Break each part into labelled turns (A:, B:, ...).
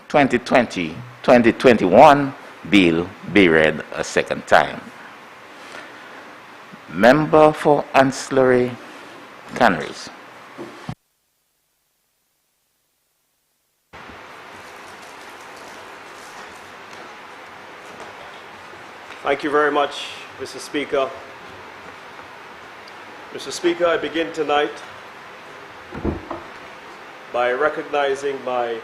A: 2020-2021 bill be read a second time. Member for Ancillary Canneries.
B: Thank you very much, Mr. Speaker. Mr. Speaker, I begin tonight by recognizing my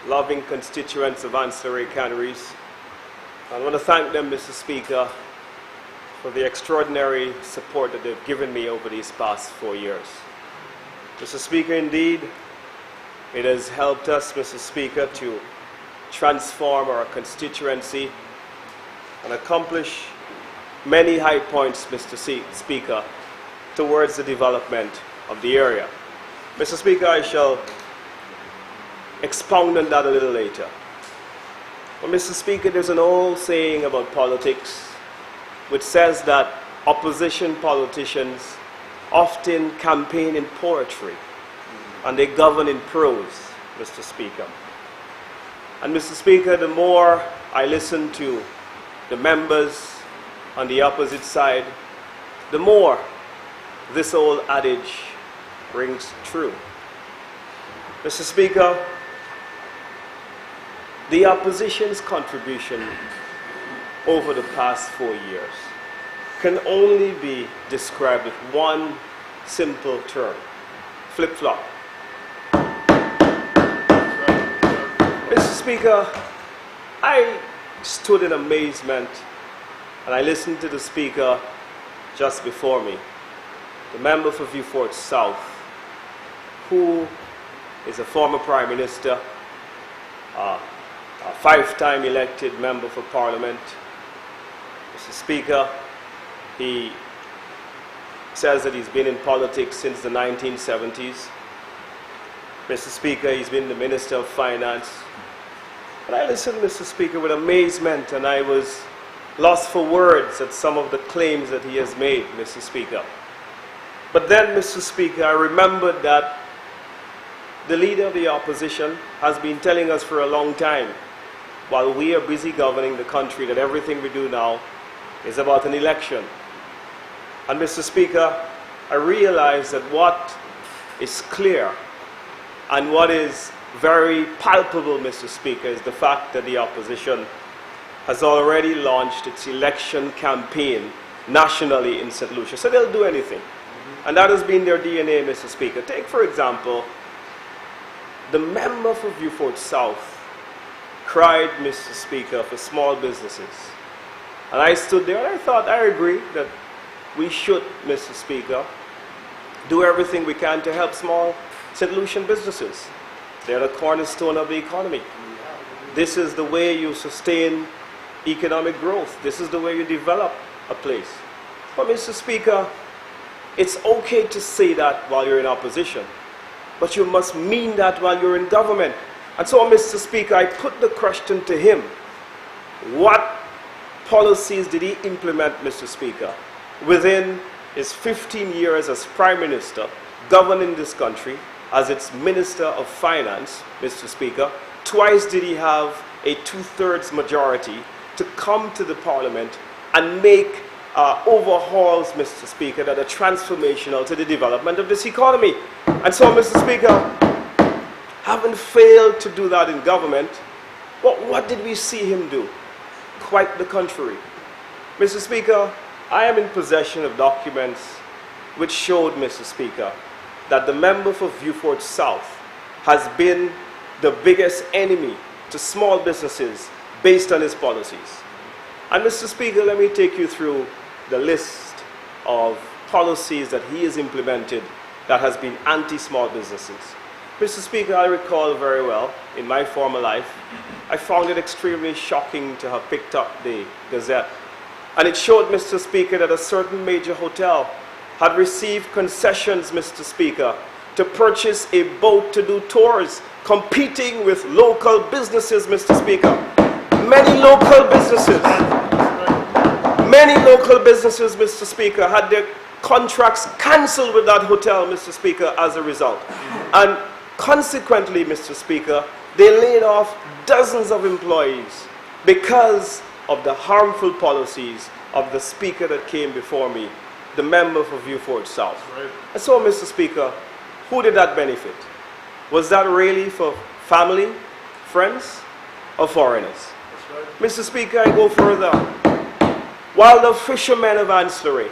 B: loving constituents of ancillary canneries. I want to thank them, Mr. Speaker, for the extraordinary support that they've given me over these past 4 years. Mr. Speaker, indeed, it has helped us, Mr. Speaker, to transform our constituency and accomplish many high points, Mr. Speaker, towards the development of the area. Mr. Speaker, I shall expound on that a little later. But Mr. Speaker, there's an old saying about politics which says that opposition politicians often campaign in poetry and they govern in prose, Mr. Speaker. And Mr. Speaker, the more I listen to the members on the opposite side, the more this old adage rings true. Mr. Speaker, the opposition's contribution over the past 4 years can only be described with one simple term: flip-flop. Mr. Speaker, I stood in amazement and I listened to the Speaker just before me, the member for Vieux-Fort South, who is a former Prime Minister, a 5-time elected member for Parliament. Mr. Speaker, he says that he's been in politics since the 1970s. Mr. Speaker, he's been the Minister of Finance. And I listened, Mr. Speaker, with amazement, and I was lost for words at some of the claims that he has made, Mr. Speaker. But then, Mr. Speaker, I remembered that the leader of the opposition has been telling us for a long time, while we are busy governing the country, that everything we do now is about an election. And Mr. Speaker, I realize that what is clear and what is very palpable, Mr. Speaker, is the fact that the opposition has already launched its election campaign nationally in St. Lucia. So they'll do anything. And that has been their DNA, Mr. Speaker. Take, for example, the member for Vieux-Fort South cried, Mr. Speaker, for small businesses. And I stood there and I thought, I agree that we should, Mr. Speaker, do everything we can to help small St. Lucian businesses. They're the cornerstone of the economy. This is the way you sustain economic growth. This is the way you develop a place. But Mr. Speaker, it's okay to say that while you're in opposition, but you must mean that while you're in government. And so, Mr. Speaker, I put the question to him: what policies did he implement, Mr. Speaker, within his 15 years as Prime Minister, governing this country, as its Minister of Finance, Mr. Speaker? Twice did he have a 2/3 majority to come to the Parliament and make overhauls, Mr. Speaker, that are transformational to the development of this economy. And so, Mr. Speaker, having failed to do that in government, what did we see him do? Quite the contrary. Mr. Speaker, I am in possession of documents which showed, Mr. Speaker, that the member for Vieux-Fort South has been the biggest enemy to small businesses based on his policies. And Mr. Speaker, let me take you through the list of policies that he has implemented that has been anti-small businesses. Mr. Speaker, I recall very well, in my former life, I found it extremely shocking to have picked up the Gazette. And it showed, Mr. Speaker, that a certain major hotel had received concessions, Mr. Speaker, to purchase a boat to do tours, competing with local businesses, Mr. Speaker. Many local businesses, Mr. Speaker, had their contracts cancelled with that hotel, Mr. Speaker, as a result. And Consequently, Mr. Speaker, they laid off dozens of employees because of the harmful policies of the speaker that came before me, the member for Viewfort South.
C: Right.
B: And so, Mr. Speaker, who did that benefit? Was that really for family, friends, or foreigners?
C: That's right.
B: Mr. Speaker, I go further. While the fishermen of Ancillary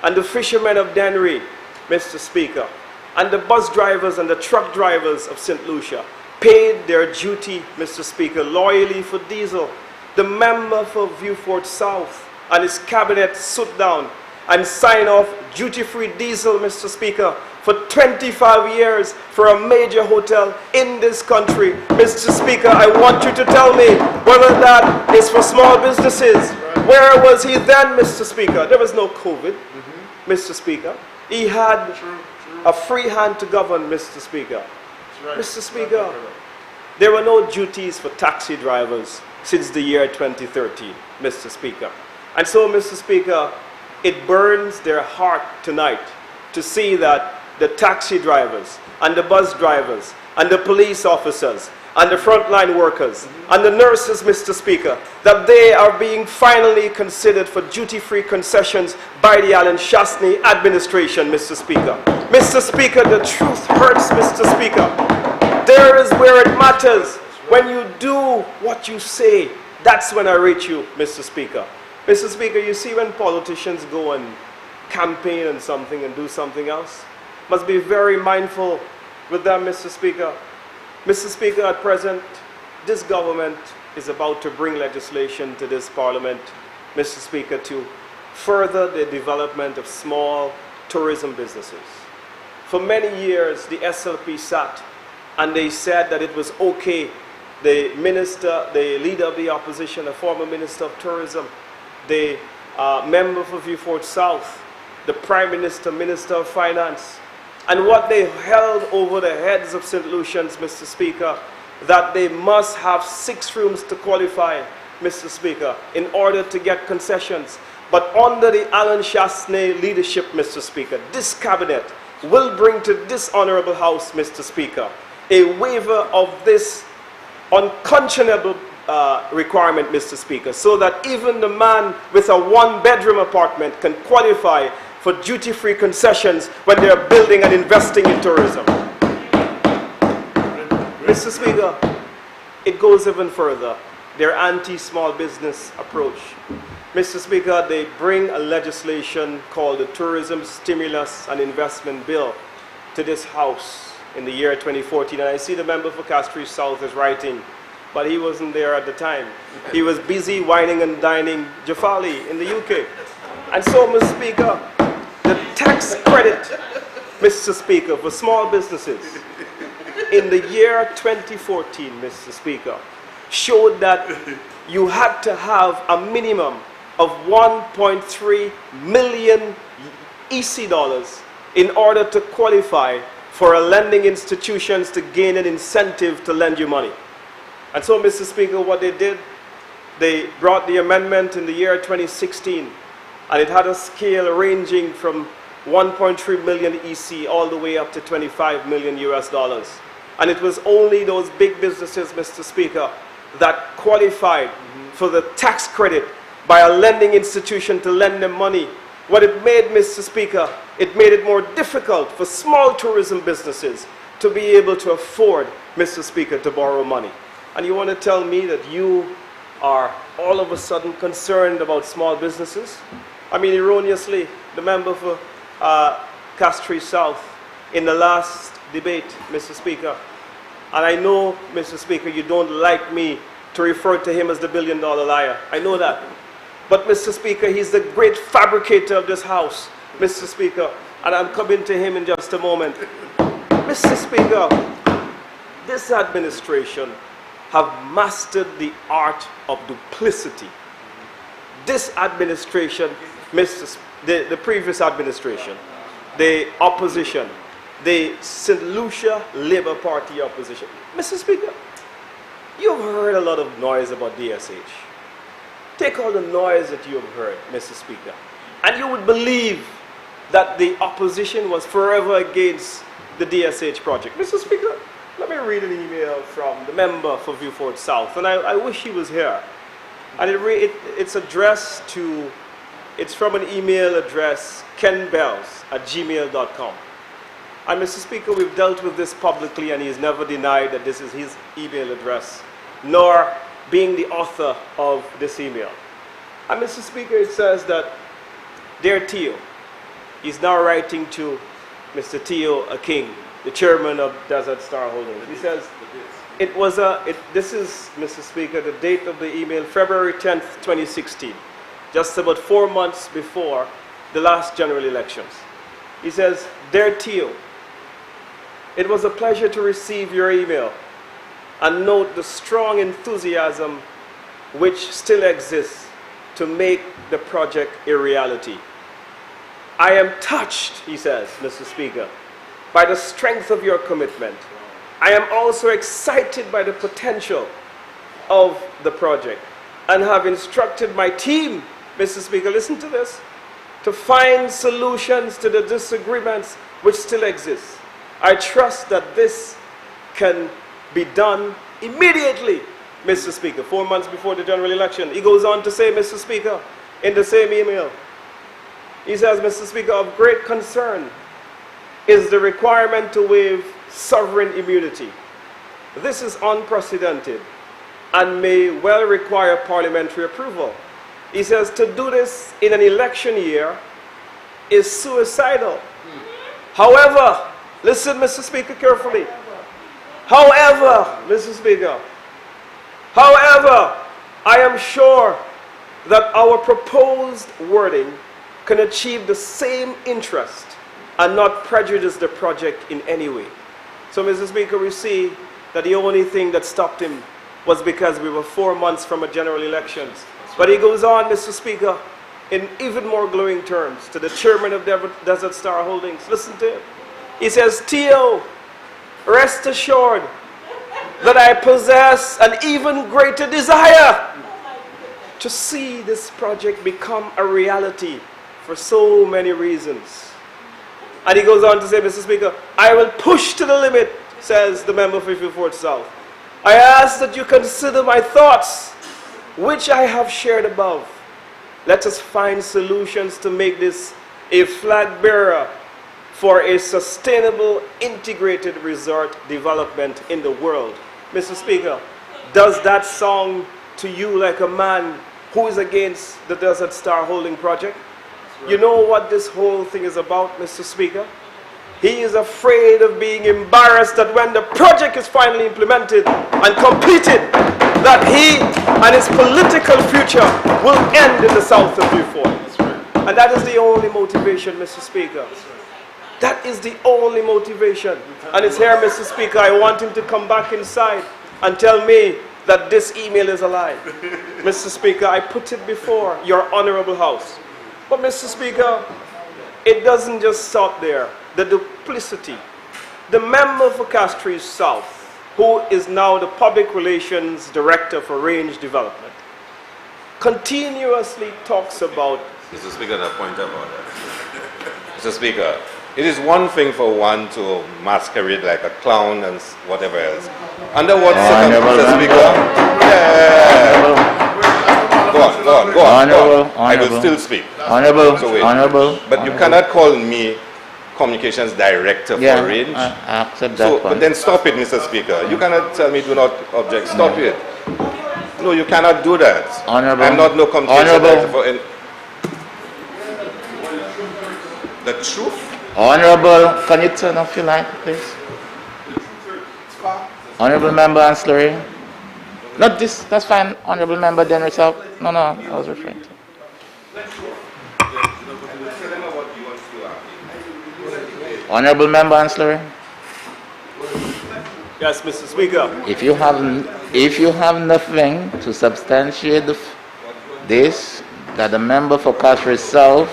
B: and the fishermen of Dennery, Mr. Speaker, and the bus drivers and the truck drivers of St. Lucia paid their duty, Mr. Speaker, loyally for diesel, the member for Viewfort South and his cabinet stood down and signed off duty-free diesel, Mr. Speaker, for 25 years for a major hotel in this country. Mr. Speaker, I want you to tell me whether that is for small businesses.
C: Right.
B: Where was he then, Mr. Speaker? There was no COVID, Mr. Speaker. He had a free hand to govern, Mr. Speaker.
C: That's right.
B: Mr. Speaker, there were no duties for taxi drivers since the year 2013, Mr. Speaker. And so, Mr. Speaker, it burns their heart tonight to see that the taxi drivers and the bus drivers and the police officers and the frontline workers and the nurses, Mr. Speaker, that they are being finally considered for duty-free concessions by the Alan Shastney administration, Mr. Speaker. Mr. Speaker, the truth hurts, Mr. Speaker. There is where it matters. When you do what you say, that's when I rate you, Mr. Speaker. Mr. Speaker, you see when politicians go and campaign on something and do something else, must be very mindful with them, Mr. Speaker. Mr. Speaker, at present, this government is about to bring legislation to this parliament, Mr. Speaker, to further the development of small tourism businesses. For many years, the SLP sat and they said that it was okay. The minister, the leader of the opposition, a former minister of tourism, the member for Viewfort South, the Prime Minister, Minister of Finance, and what they held over the heads of St. Lucians, Mr. Speaker, that they must have 6 rooms to qualify, Mr. Speaker, in order to get concessions. But under the Alan Shastney leadership, Mr. Speaker, this cabinet will bring to this honorable house, Mr. Speaker, a waiver of this unconscionable requirement, Mr. Speaker, so that even the man with a 1-bedroom apartment can qualify for duty-free concessions when they are building and investing in tourism. Mr. Speaker, it goes even further. Their anti-small business approach. Mr. Speaker, they bring a legislation called the Tourism Stimulus and Investment Bill to this House in the year 2014. And I see the member for Castries South is writing, but he wasn't there at the time. He was busy wining and dining Jafali in the UK. And so, Mr. Speaker, the tax credit, Mr. Speaker, for small businesses in the year 2014, Mr. Speaker, showed that you had to have a minimum of 1.3 million EC dollars in order to qualify for a lending institutions to gain an incentive to lend you money. And so, Mr. Speaker, what they did, they brought the amendment in the year 2016, and it had a scale ranging from 1.3 million EC all the way up to 25 million US dollars. And it was only those big businesses, Mr. Speaker, that qualified for the tax credit by a lending institution to lend them money. What it made, Mr. Speaker, it made it more difficult for small tourism businesses to be able to afford, Mr. Speaker, to borrow money. And you want to tell me that you are all of a sudden concerned about small businesses? I mean, erroneously, the member for Castries South in the last debate, Mr. Speaker, and I know, Mr. Speaker, you don't like me to refer to him as the billion-dollar liar. I know that. But, Mr. Speaker, he's the great fabricator of this House, Mr. Speaker, and I'm coming to him in just a moment. Mr. Speaker, this administration have mastered the art of duplicity. This administration, the previous administration, the opposition, the St. Lucia Labour Party opposition. Mr. Speaker, you've heard a lot of noise about DSH. Take all the noise that you have heard, Mr. Speaker, and you would believe that the opposition was forever against the DSH project. Mr. Speaker, Let me read an email from the member for Viewfort South, and I wish he was here. And it's addressed to, it's from an email address, kenbells@gmail.com. And Mr. Speaker, we've dealt with this publicly, and he has never denied that this is his email address, nor being the author of this email. And Mr. Speaker, it says that, Dear Theo, he's now writing to Mr. Theo Aking, the chairman of Desert Star Holdings. He says, this is, Mr. Speaker, the date of the email, February 10th, 2016, just about 4 months before the last general elections. He says, Dear Theo, it was a pleasure to receive your email and note the strong enthusiasm which still exists to make the project a reality. I am touched, he says, Mr. Speaker, by the strength of your commitment. I am also excited by the potential of the project and have instructed my team, Mr. Speaker, listen to this, to find solutions to the disagreements which still exist. I trust that this can be done immediately, Mr. Speaker, 4 months before the general election. He goes on to say, Mr. Speaker, in the same email, he says, Mr. Speaker, of great concern is the requirement to waive sovereign immunity. This is unprecedented and may well require parliamentary approval. He says to do this in an election year is suicidal. However, listen, Mr. Speaker, carefully. However, Mr. Speaker, however, I am sure that our proposed wording can achieve the same interest and not prejudice the project in any way. So, Mr. Speaker, we see that the only thing that stopped him was because we were 4 months from a general elections. But he goes on, Mr. Speaker, in even more glowing terms to the chairman of Desert Star Holdings. Listen to him. He says, Theo, rest assured that I possess an even greater desire to see this project become a reality for so many reasons. And he goes on to say, Mr. Speaker, I will push to the limit, says the member for Viewfort South. I ask that you consider my thoughts, which I have shared above. Let us find solutions to make this a flag bearer for a sustainable, integrated resort development in the world. Mr. Speaker, does that sound to you like a man who is against the Desert Star Holding project? You know what this whole thing is about, Mr. Speaker? He is afraid of being embarrassed that when the project is finally implemented and completed, that he and his political future will end in the south of Viewfort. Right. And that is the only motivation, Mr. Speaker. That is the only motivation. And it's here, Mr. Speaker, I want him to come back inside and tell me that this email is a lie. Mr. Speaker, I put it before your honorable house. But Mr. Speaker, it doesn't just stop there. The duplicity. The member for Castries South, who is now the Public Relations Director for Range Development, continuously talks about...
C: Mr. Speaker, a point about that. Mr. Speaker, it is one thing for one to masquerade like a clown and whatever else. Under what circumstances, Mr. Speaker? Yeah. Go on. I will still speak.
A: Honorable.
C: But you cannot call me Communications Director for Range.
A: I accept that point.
C: But then stop it, Mr. Speaker. You cannot tell me do not object. Stop it. No, you cannot do that.
A: Honorable.
C: I'm not no Communications Director for any... The truth?
A: Honorable, can you turn off your light, please? Honorable Member Ancillary. Not this, that's fine. Honorable Member Dennis out. No, I was referring to. Honorable Member Ancillary.
B: Yes, Mr. Speaker.
A: If you have nothing to substantiate this, that the member for Castries South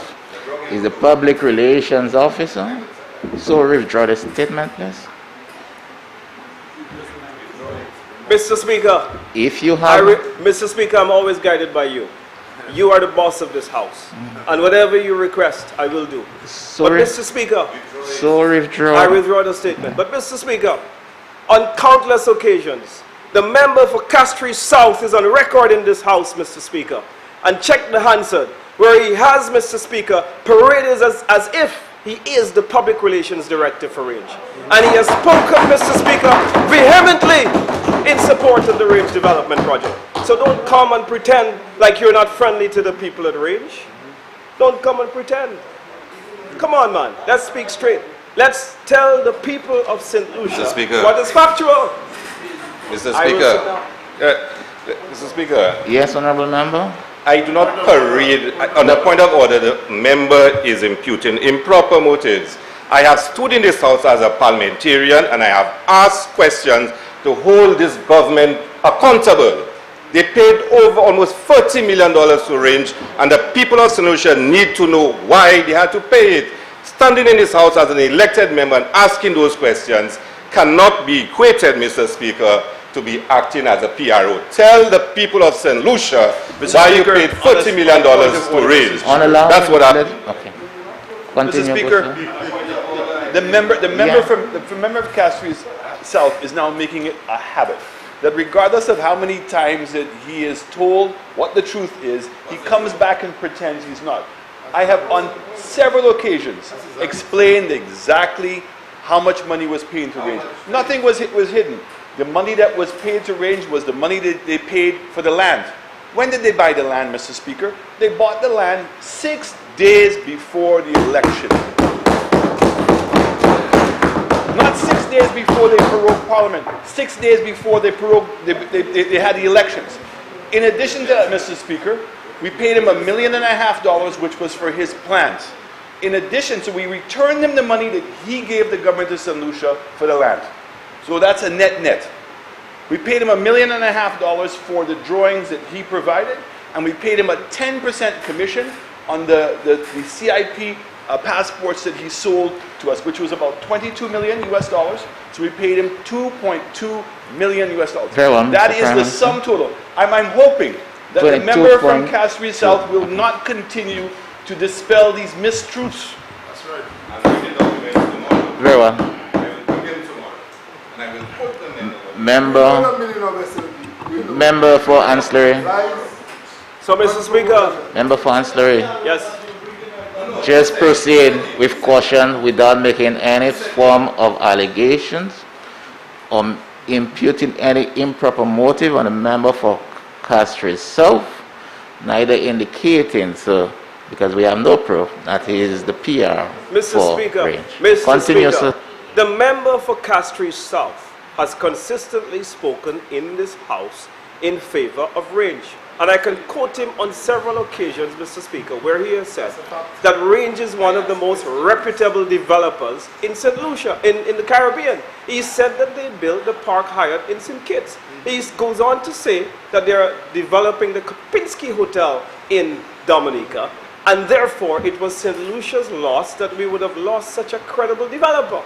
A: is the Public Relations Officer, so withdraw the statement, please.
B: Mr. Speaker,
A: if you have...
B: Mr. Speaker, I'm always guided by you. You are the boss of this house. And whatever you request, I will do. But Mr. Speaker,
A: so withdraw.
B: I withdraw the statement. But Mr. Speaker, on countless occasions. The member for Castries South is on record in this house, Mr. Speaker. And check the Hansard, where he has, Mr. Speaker, paraded as if he is the public relations director for Range. And he has spoken, Mr. Speaker, vehemently in support of the Range Development Project. So don't come and pretend like you're not friendly to the people at Range. Don't come and pretend. Come on, man. Let's speak straight. Let's tell the people of St. Lucia what is factual.
C: Mr. Speaker. Mr. Speaker.
A: Yes, honorable member.
C: I do not parade. On the point of order, the member is imputing improper motives. I have stood in this house as a parliamentarian and I have asked questions to hold this government accountable. They paid over almost $40 million to Range, and the people of St. Lucia need to know why they had to pay it. Standing in this house as an elected member and asking those questions cannot be equated, Mr. Speaker, to be acting as a PRO. Tell the people of St. Lucia why you paid $40 million to Range. That's what I...
A: Okay. Continue,
D: Mr. Speaker, the member of Castries South is now making it a habit that regardless of how many times that he is told what the truth is, he comes back and pretends he's not. I have on several occasions explained exactly how much money was paid to Range. Nothing was hidden. The money that was paid to Range was the money that they paid for the land. When did they buy the land, Mr. Speaker? They bought the land 6 days before the election. Not 6 days before they prorogued Parliament. 6 days before they had the elections. In addition to that, Mr. Speaker, we paid him $1.5 million, which was for his plans. In addition, so we returned him the money that he gave the government of St. Lucia for the land. So that's a net. We paid him $1.5 million for the drawings that he provided, and we paid him a 10% commission on the CIP passports that he sold to us, which was about $22 million US. So we paid him $2.2 million US. That is the sum total. I'm hoping that the member from Castries South will not continue to dispel these mistruths.
C: That's right. I'm reading documents tomorrow.
A: Very well.
C: I will bring them tomorrow. And I will put them in the
A: Member for Ancillary.
B: So, Mr. Speaker.
A: Member for Ancillary.
B: Yes.
A: Just proceed with caution without making any form of allegations or imputing any improper motive on a member for Castries South, neither indicating so, because we have no proof that he is the PR
B: Mr.
A: for
B: Speaker,
A: Range.
B: Mr.
A: Continue,
B: Speaker,
A: sir.
B: the member for Castries South has consistently spoken in this house in favor of Range. And I can quote him on several occasions, Mr. Speaker, where he has said that Range is one of the most reputable developers in St. Lucia, in the Caribbean. He said that they built the Park Hyatt in St. Kitts. He goes on to say that they are developing the Kopinski Hotel in Dominica, and therefore it was St. Lucia's loss that we would have lost such a credible developer.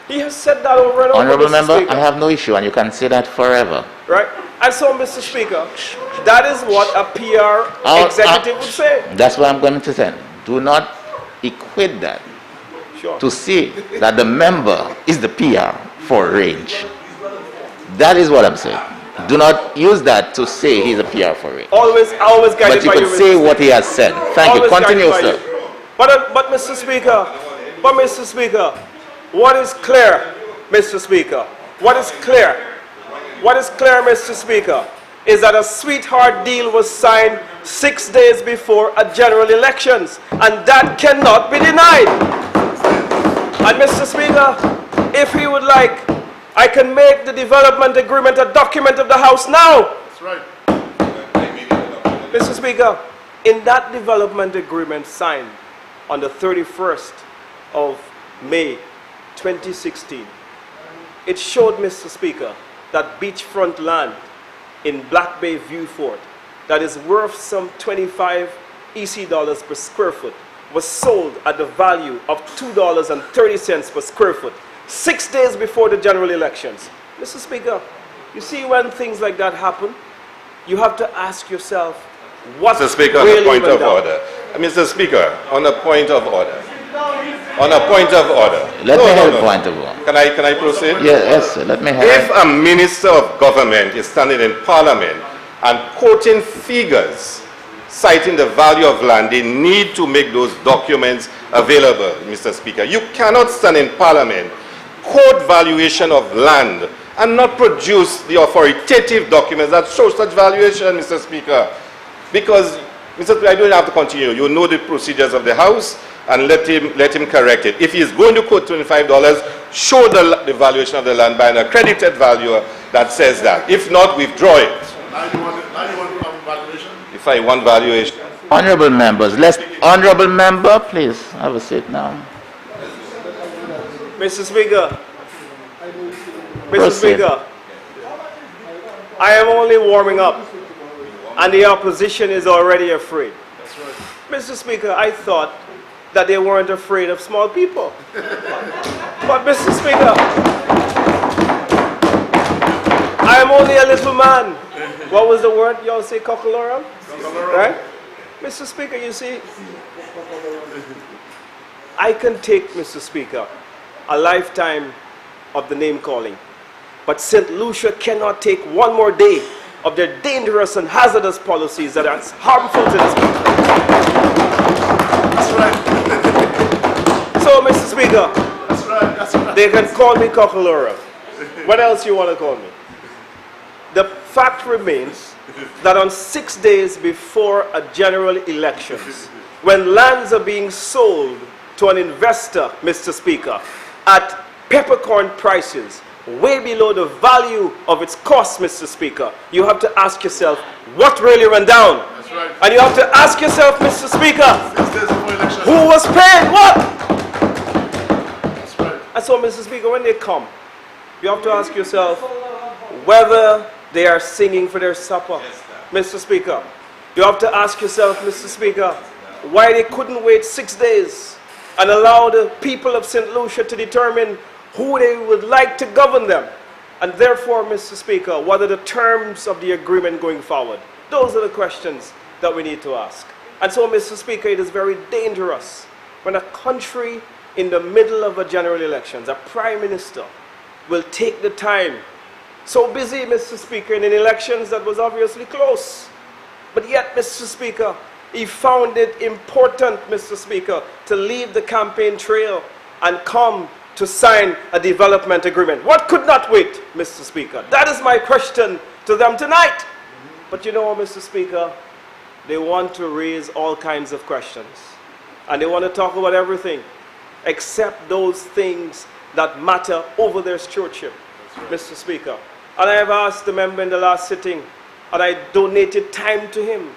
B: He has said that over and over,
A: Honorable
B: Mr.
A: Member,
B: Speaker.
A: I have no issue, and you can say that forever.
B: Right? And so, Mr. Speaker, that is what a PR executive would say.
A: That's what I'm going to say. Do not equate that to say that the member is the PR for Range. That is what I'm saying. Do not use that to say he's a PR for Range.
B: Always guided
A: but you
B: by
A: could say what he has said. Thank you. Continue, sir.
B: But Mr. Speaker, what is clear, Mr. Speaker? What is clear? What is clear, Mr. Speaker, is that a sweetheart deal was signed 6 days before a general elections, and that cannot be denied. And Mr. Speaker, if he would like, I can make the development agreement a document of the House now.
C: That's right.
B: Mr. Speaker, in that development agreement signed on the 31st of May 2016, it showed, Mr. Speaker, that beachfront land in Black Bay View Fort that is worth some 25 EC dollars per square foot was sold at the value of $2.30 per square foot 6 days before the general elections. Mr. Speaker, you see when things like that happen, you have to ask yourself, what
C: Mr. Speaker, on
B: really
C: a point
B: went
C: of
B: down?
C: order. Mr. Speaker, on a point of order. On a point of order.
A: Let me have a point of order.
C: Can I proceed?
A: Yes, sir. Let me have
C: If a minister of government is standing in parliament and quoting figures, citing the value of land, they need to make those documents available, Mr. Speaker. You cannot stand in parliament, quote valuation of land, and not produce the authoritative documents that show such valuation, Mr. Speaker. Because, Mr. Speaker, I don't have to continue. You know the procedures of the House, and let him correct it. If he is going to quote $25, show the valuation of the land by an accredited valuer that says that. If not, withdraw it.
E: Now you want valuation?
C: If I want valuation.
A: honorable members. Honorable member, please have a seat now.
B: Mr. Speaker. Mr.
A: Proceed.
B: Speaker. I am only warming up, and the opposition is already afraid.
E: That's right.
B: Mr. Speaker, I thought that they weren't afraid of small people. But Mr. Speaker, I am only a little man. What was the word y'all say, cockalorum? Right? Mr. Speaker, you see, I can take, Mr. Speaker, a lifetime of the name calling. But St. Lucia cannot take one more day of their dangerous and hazardous policies that are harmful to this people.
E: That's right.
B: So, Mr. Speaker,
E: That's right. That's right.
B: they can call me Cockalorum. What else you want to call me? The fact remains that on 6 days before a general elections, when lands are being sold to an investor, Mr. Speaker, at peppercorn prices, way below the value of its cost, Mr. Speaker, you have to ask yourself, what really went down?
E: That's right.
B: And you have to ask yourself, Mr. Speaker,
E: 6 days before election.
B: who was paying what?
E: That's right.
B: And so, Mr. Speaker, when they come, you have to ask yourself whether they are singing for their supper, Mr. Speaker. You have to ask yourself, Mr. Speaker, why they couldn't wait 6 days and allow the people of St. Lucia to determine who they would like to govern them. And therefore, Mr. Speaker, what are the terms of the agreement going forward? Those are the questions that we need to ask. And so, Mr. Speaker, it is very dangerous when a country in the middle of a general elections, a prime minister will take the time, so busy, Mr. Speaker, in an elections that was obviously close. But yet, Mr. Speaker, he found it important, Mr. Speaker, to leave the campaign trail and come to sign a development agreement. What could not wait, Mr. Speaker? That is my question to them tonight. But you know, Mr. Speaker, they want to raise all kinds of questions. And they want to talk about everything except those things that matter over their stewardship, Mr. Speaker. And I have asked the member in the last sitting, and I donated time to him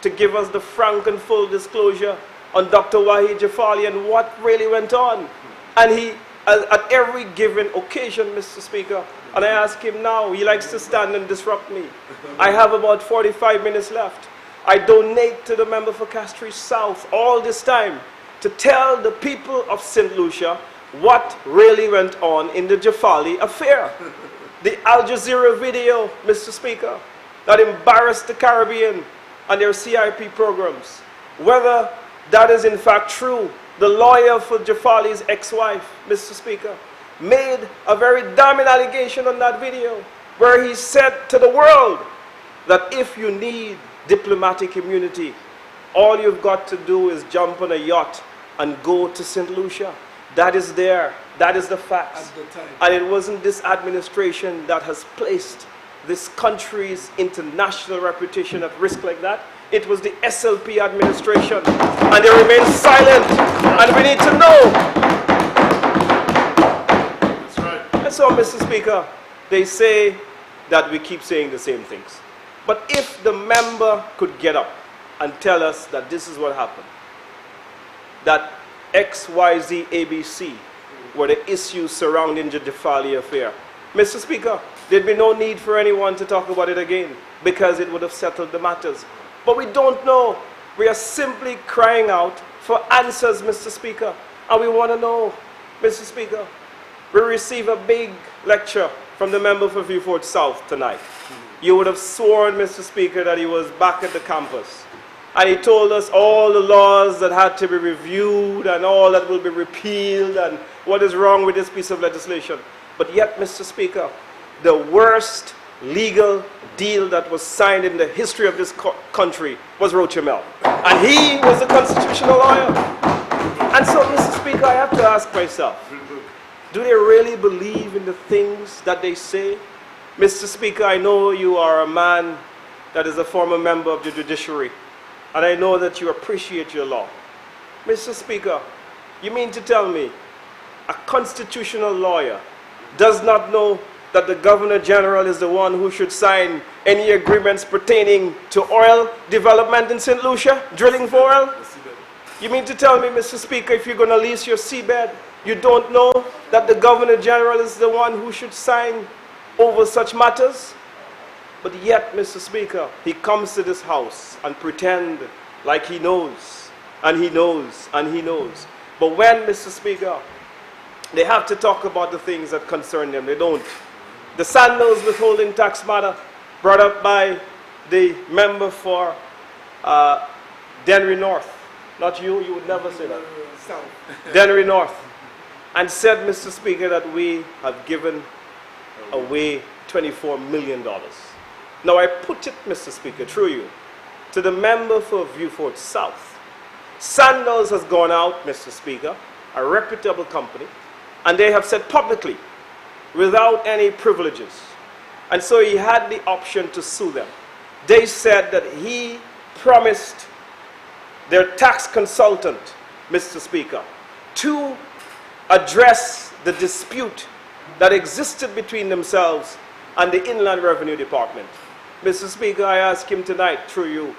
B: to give us the frank and full disclosure on Dr. Wahid Jafali and what really went on. And he, at every given occasion, Mr. Speaker, and I ask him now, he likes to stand and disrupt me. I have about 45 minutes left. I donate to the member for Castries South all this time to tell the people of St. Lucia what really went on in the Jafali affair. The Al Jazeera video, Mr. Speaker, that embarrassed the Caribbean and their CIP programs. Whether that is in fact true, the lawyer for Jafali's ex-wife, Mr. Speaker, made a very damning allegation on that video where he said to the world that if you need diplomatic immunity, all you've got to do is jump on a yacht and go to St. Lucia. That is there. That is the facts. And it wasn't this administration that has placed this country's international reputation at risk like that. It was the SLP administration. And they remain silent. And we need to know.
E: That's right.
B: And so, Mr. Speaker, they say that we keep saying the same things. But if the member could get up and tell us that this is what happened, that XYZ ABC were the issues surrounding the Jafali affair, Mr. Speaker, there'd be no need for anyone to talk about it again because it would have settled the matters. But we don't know. We are simply crying out for answers, Mr. Speaker. And we want to know, Mr. Speaker, we receive a big lecture from the member for Vieux Fort South tonight. You would have sworn, Mr. Speaker, that he was back at the campus. And he told us all the laws that had to be reviewed and all that will be repealed and what is wrong with this piece of legislation. But yet, Mr. Speaker, the worst legal deal that was signed in the history of this country was Rochemel. And he was a constitutional lawyer. And so, Mr. Speaker, I have to ask myself, do they really believe in the things that they say? Mr. Speaker, I know you are a man that is a former member of the judiciary, and I know that you appreciate your law. Mr. Speaker, you mean to tell me a constitutional lawyer does not know that the Governor General is the one who should sign any agreements pertaining to oil development in St. Lucia, drilling for oil? You mean to tell me, Mr. Speaker, if you're going to lease your seabed, you don't know that the Governor General is the one who should sign over such matters? But yet, Mr. Speaker, he comes to this house and pretend like he knows, and he knows, and he knows. But when, Mr. Speaker, they have to talk about the things that concern them, they don't. The Sandals withholding tax matter brought up by the member for Dennery North. Not you, you would never say that. Dennery North. And said, Mr. Speaker, that we have given away $24 million. Now I put it, Mr. Speaker, through you, to the member for Viewfort South. Sandals has gone out, Mr. Speaker, a reputable company, and they have said publicly, without any privileges. And so he had the option to sue them. They said that he promised their tax consultant, Mr. Speaker, to address the dispute that existed between themselves and the Inland Revenue Department. Mr. Speaker, I ask him tonight through you.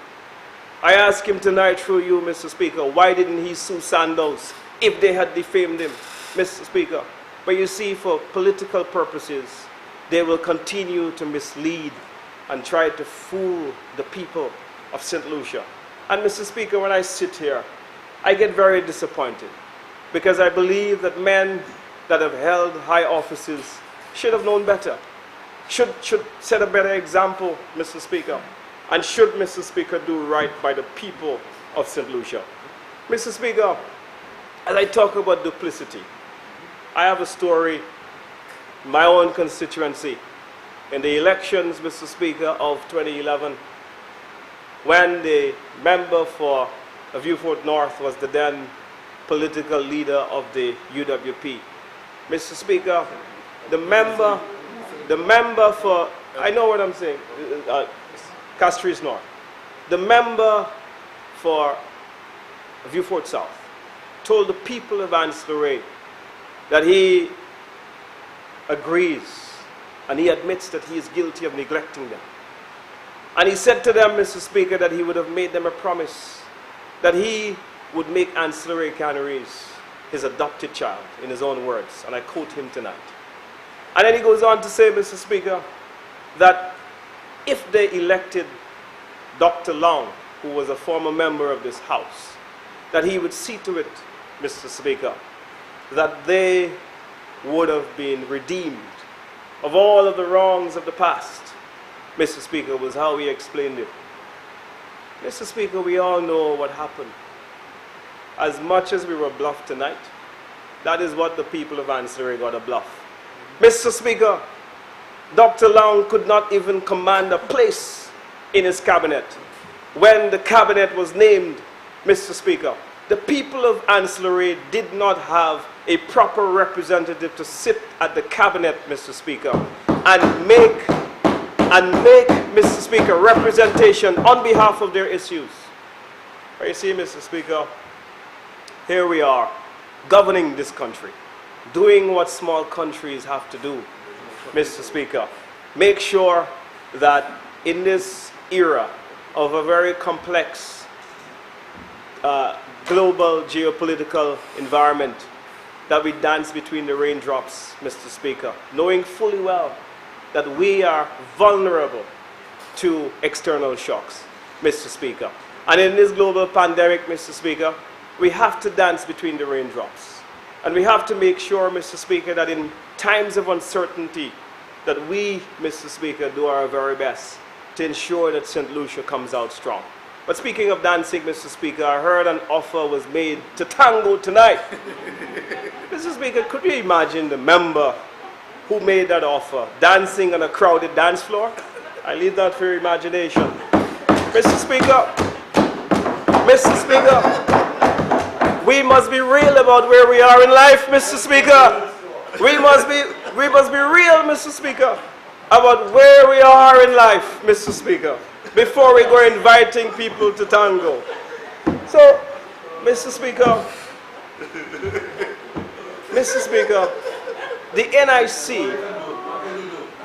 B: I ask him tonight through you, Mr. Speaker, why didn't he sue Sandals if they had defamed him, Mr. Speaker? But you see, for political purposes, they will continue to mislead and try to fool the people of St. Lucia. And Mr. Speaker, when I sit here, I get very disappointed because I believe that men that have held high offices should have known better, should set a better example, Mr. Speaker, and should, Mr. Speaker, do right by the people of St. Lucia. Mr. Speaker, as I talk about duplicity, I have a story in my own constituency in the elections, Mr. Speaker, of 2011, when the member for Viewfort North was the then political leader of the UWP. Mr. Speaker, the member for, I know what I'm saying, Castries North, the member for Viewfort South told the people of Ancillary that he agrees and he admits that he is guilty of neglecting them. And he said to them, Mr. Speaker, that he would have made them a promise that he would make Ancillary Canneries his adopted child, in his own words. And I quote him tonight. And then he goes on to say, Mr. Speaker, that if they elected Dr. Long, who was a former member of this house, that he would see to it, Mr. Speaker, that they would have been redeemed of all of the wrongs of the past. Mr. Speaker, was how he explained it. Mr. Speaker, we all know what happened. As much as we were bluffed tonight, that is what the people of Ancillary got a bluff. Mr. Speaker, Dr. Long could not even command a place in his cabinet. When the cabinet was named, Mr. Speaker, the people of Ancillary did not have a proper representative to sit at the cabinet, Mr. Speaker, and make, Mr. Speaker, representation on behalf of their issues. But you see, Mr. Speaker, here we are, governing this country, doing what small countries have to do, Mr. Speaker. Make sure that in this era of a very complex global geopolitical environment, that we dance between the raindrops, Mr. Speaker, knowing fully well that we are vulnerable to external shocks, Mr. Speaker. And in this global pandemic, Mr. Speaker, we have to dance between the raindrops. And we have to make sure, Mr. Speaker, that in times of uncertainty, that we, Mr. Speaker, do our very best to ensure that St. Lucia comes out strong. But speaking of dancing, Mr. Speaker, I heard an offer was made to tango tonight. Mr. Speaker, could you imagine the member who made that offer dancing on a crowded dance floor? I leave that for your imagination. Mr. Speaker, we must be real about where we are in life, Mr. Speaker. We must be real, Mr. Speaker, about where we are in life, Mr. Speaker, before we go inviting people to tango. So, Mr. Speaker, the NIC,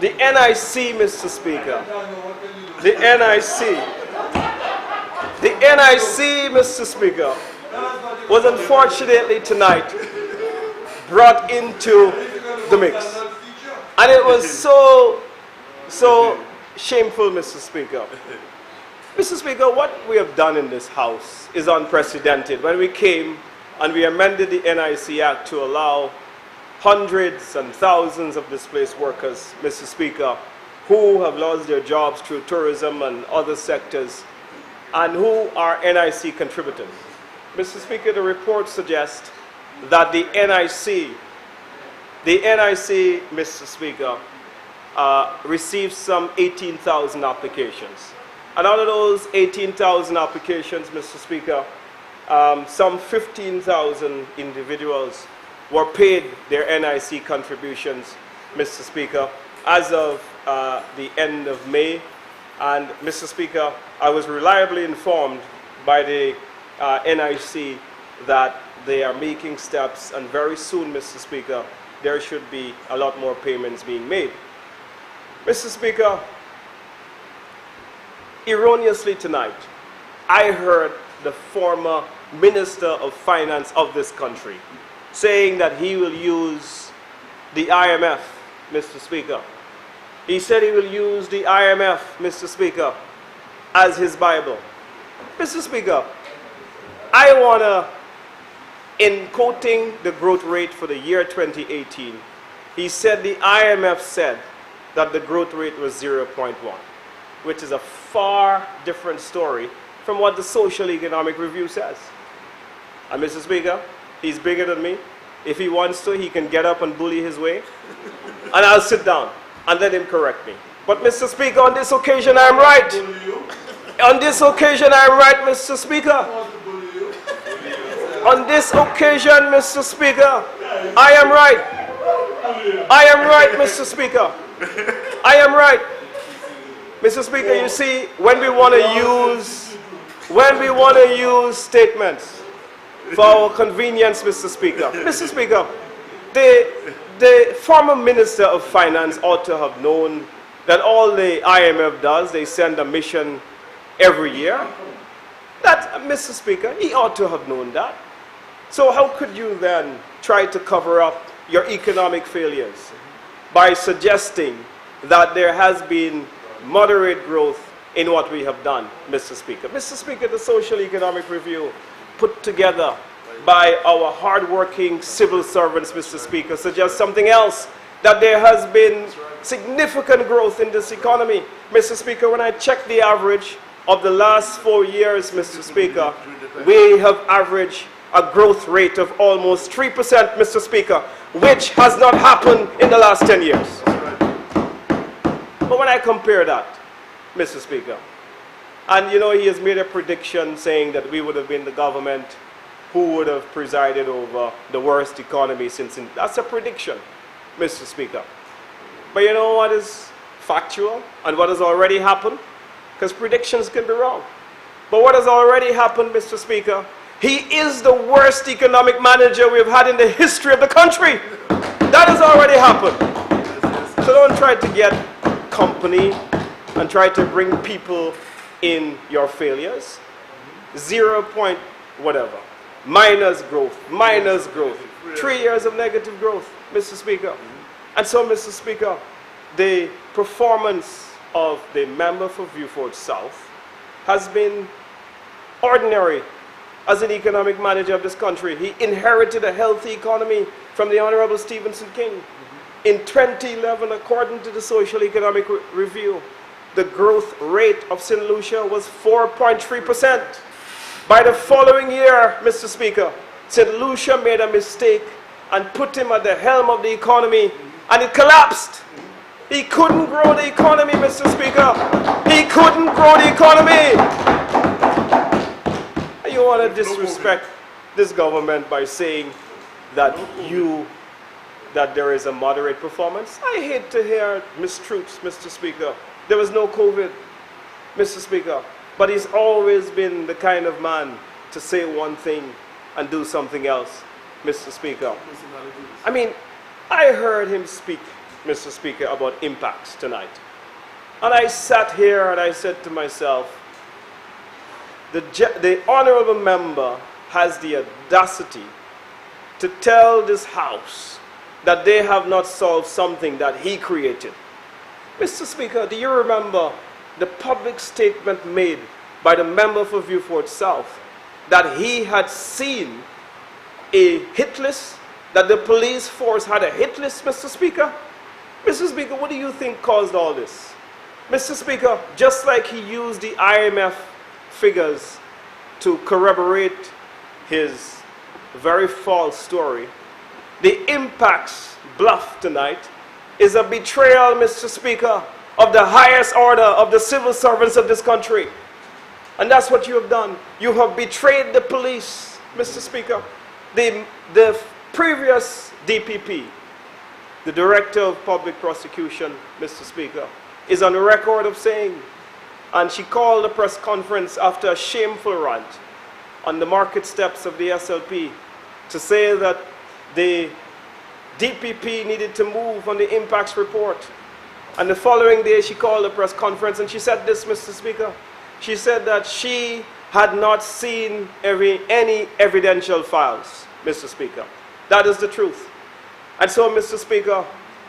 B: Mr. Speaker, the NIC, Mr. Speaker, was unfortunately tonight brought into the mix. And it was so shameful, Mr. Speaker. Mr. Speaker, what we have done in this House is unprecedented. When we came and we amended the NIC Act to allow hundreds and thousands of displaced workers, Mr. Speaker, who have lost their jobs through tourism and other sectors, and who are NIC contributors. Mr. Speaker, the report suggests that the NIC, Mr. Speaker, received some 18,000 applications. And out of those 18,000 applications, Mr. Speaker, some 15,000 individuals were paid their NIC contributions, Mr. Speaker, as of the end of May. And, Mr. Speaker, I was reliably informed by the NIC that they are making steps, and very soon, Mr. Speaker, there should be a lot more payments being made. Mr. Speaker, erroneously tonight, I heard the former Minister of Finance of this country saying that he will use the IMF, Mr. Speaker. He said he will use the IMF, Mr. Speaker, as his Bible. Mr. Speaker, I want to, in quoting the growth rate for the year 2018, he said the IMF said that the growth rate was 0.1, which is a far different story from what the Social Economic Review says. And Mr. Speaker, he's bigger than me. If he wants to, he can get up and bully his way, and I'll sit down and let him correct me. But Mr. Speaker, on this occasion I am right. On this occasion I am right, Mr. Speaker. On this occasion, Mr. Speaker, I am right. I am right, Mr. Speaker. I am right. Mr. Speaker, you see, when we want to use statements for our convenience, Mr. Speaker. Mr. Speaker, the former Minister of Finance ought to have known that all the IMF does, they send a mission every year. That, Mr. Speaker, he ought to have known that. So how could you then try to cover up your economic failures by suggesting that there has been moderate growth in what we have done, Mr. Speaker? Mr. Speaker, the Social Economic Review put together by our hardworking civil servants, Mr. Speaker, suggests something else, that there has been significant growth in this economy. Mr. Speaker, when I check the average of the last 4 years, Mr. Speaker, we have averaged a growth rate of almost 3%, Mr. Speaker, which has not happened in the last 10 years. But when I compare that, Mr. Speaker, and you know, he has made a prediction saying that we would have been the government who would have presided over the worst economy since, that's a prediction, Mr. Speaker. But you know what is factual and what has already happened? Because predictions can be wrong. But what has already happened, Mr. Speaker, he is the worst economic manager we've had in the history of the country. That has already happened. So don't try to get company and try to bring people in your failures. 0 point whatever. Minus growth. 3 years of negative growth, Mr. Speaker. And so, Mr. Speaker, the performance of the member for Viewfort South has been ordinary as an economic manager of this country. He inherited a healthy economy from the Honorable Stephenson King. In 2011, according to the Social Economic Review, the growth rate of St. Lucia was 4.3%. By the following year, Mr. Speaker, St. Lucia made a mistake and put him at the helm of the economy, and it collapsed. He couldn't grow the economy, Mr. Speaker. He couldn't grow the economy. And you want to disrespect this government by saying that there is a moderate performance? I hate to hear mistruths, Mr. Speaker. There was no COVID, Mr. Speaker. But he's always been the kind of man to say one thing and do something else, Mr. Speaker. I mean, I heard him speak, Mr. Speaker, about impacts tonight. And I sat here and I said to myself, the honorable member has the audacity to tell this House that they have not solved something that he created. Mr. Speaker, do you remember the public statement made by the member for Vieux-Fort South that he had seen a hit list, that the police force had a hit list, Mr. Speaker? Mr. Speaker, what do you think caused all this? Mr. Speaker, just like he used the IMF figures to corroborate his very false story, the impacts bluff tonight is a betrayal, Mr. Speaker, of the highest order of the civil servants of this country. And that's what you have done. You have betrayed the police, Mr. Speaker. The previous DPP, the Director of Public Prosecution, Mr. Speaker, is on the record of saying, and she called a press conference after a shameful rant on the market steps of the SLP to say that the DPP needed to move on the impacts report. And the following day she called a press conference and she said this, Mr. Speaker. She said that she had not seen any evidential files, Mr. Speaker. That is the truth. And so, Mr. Speaker,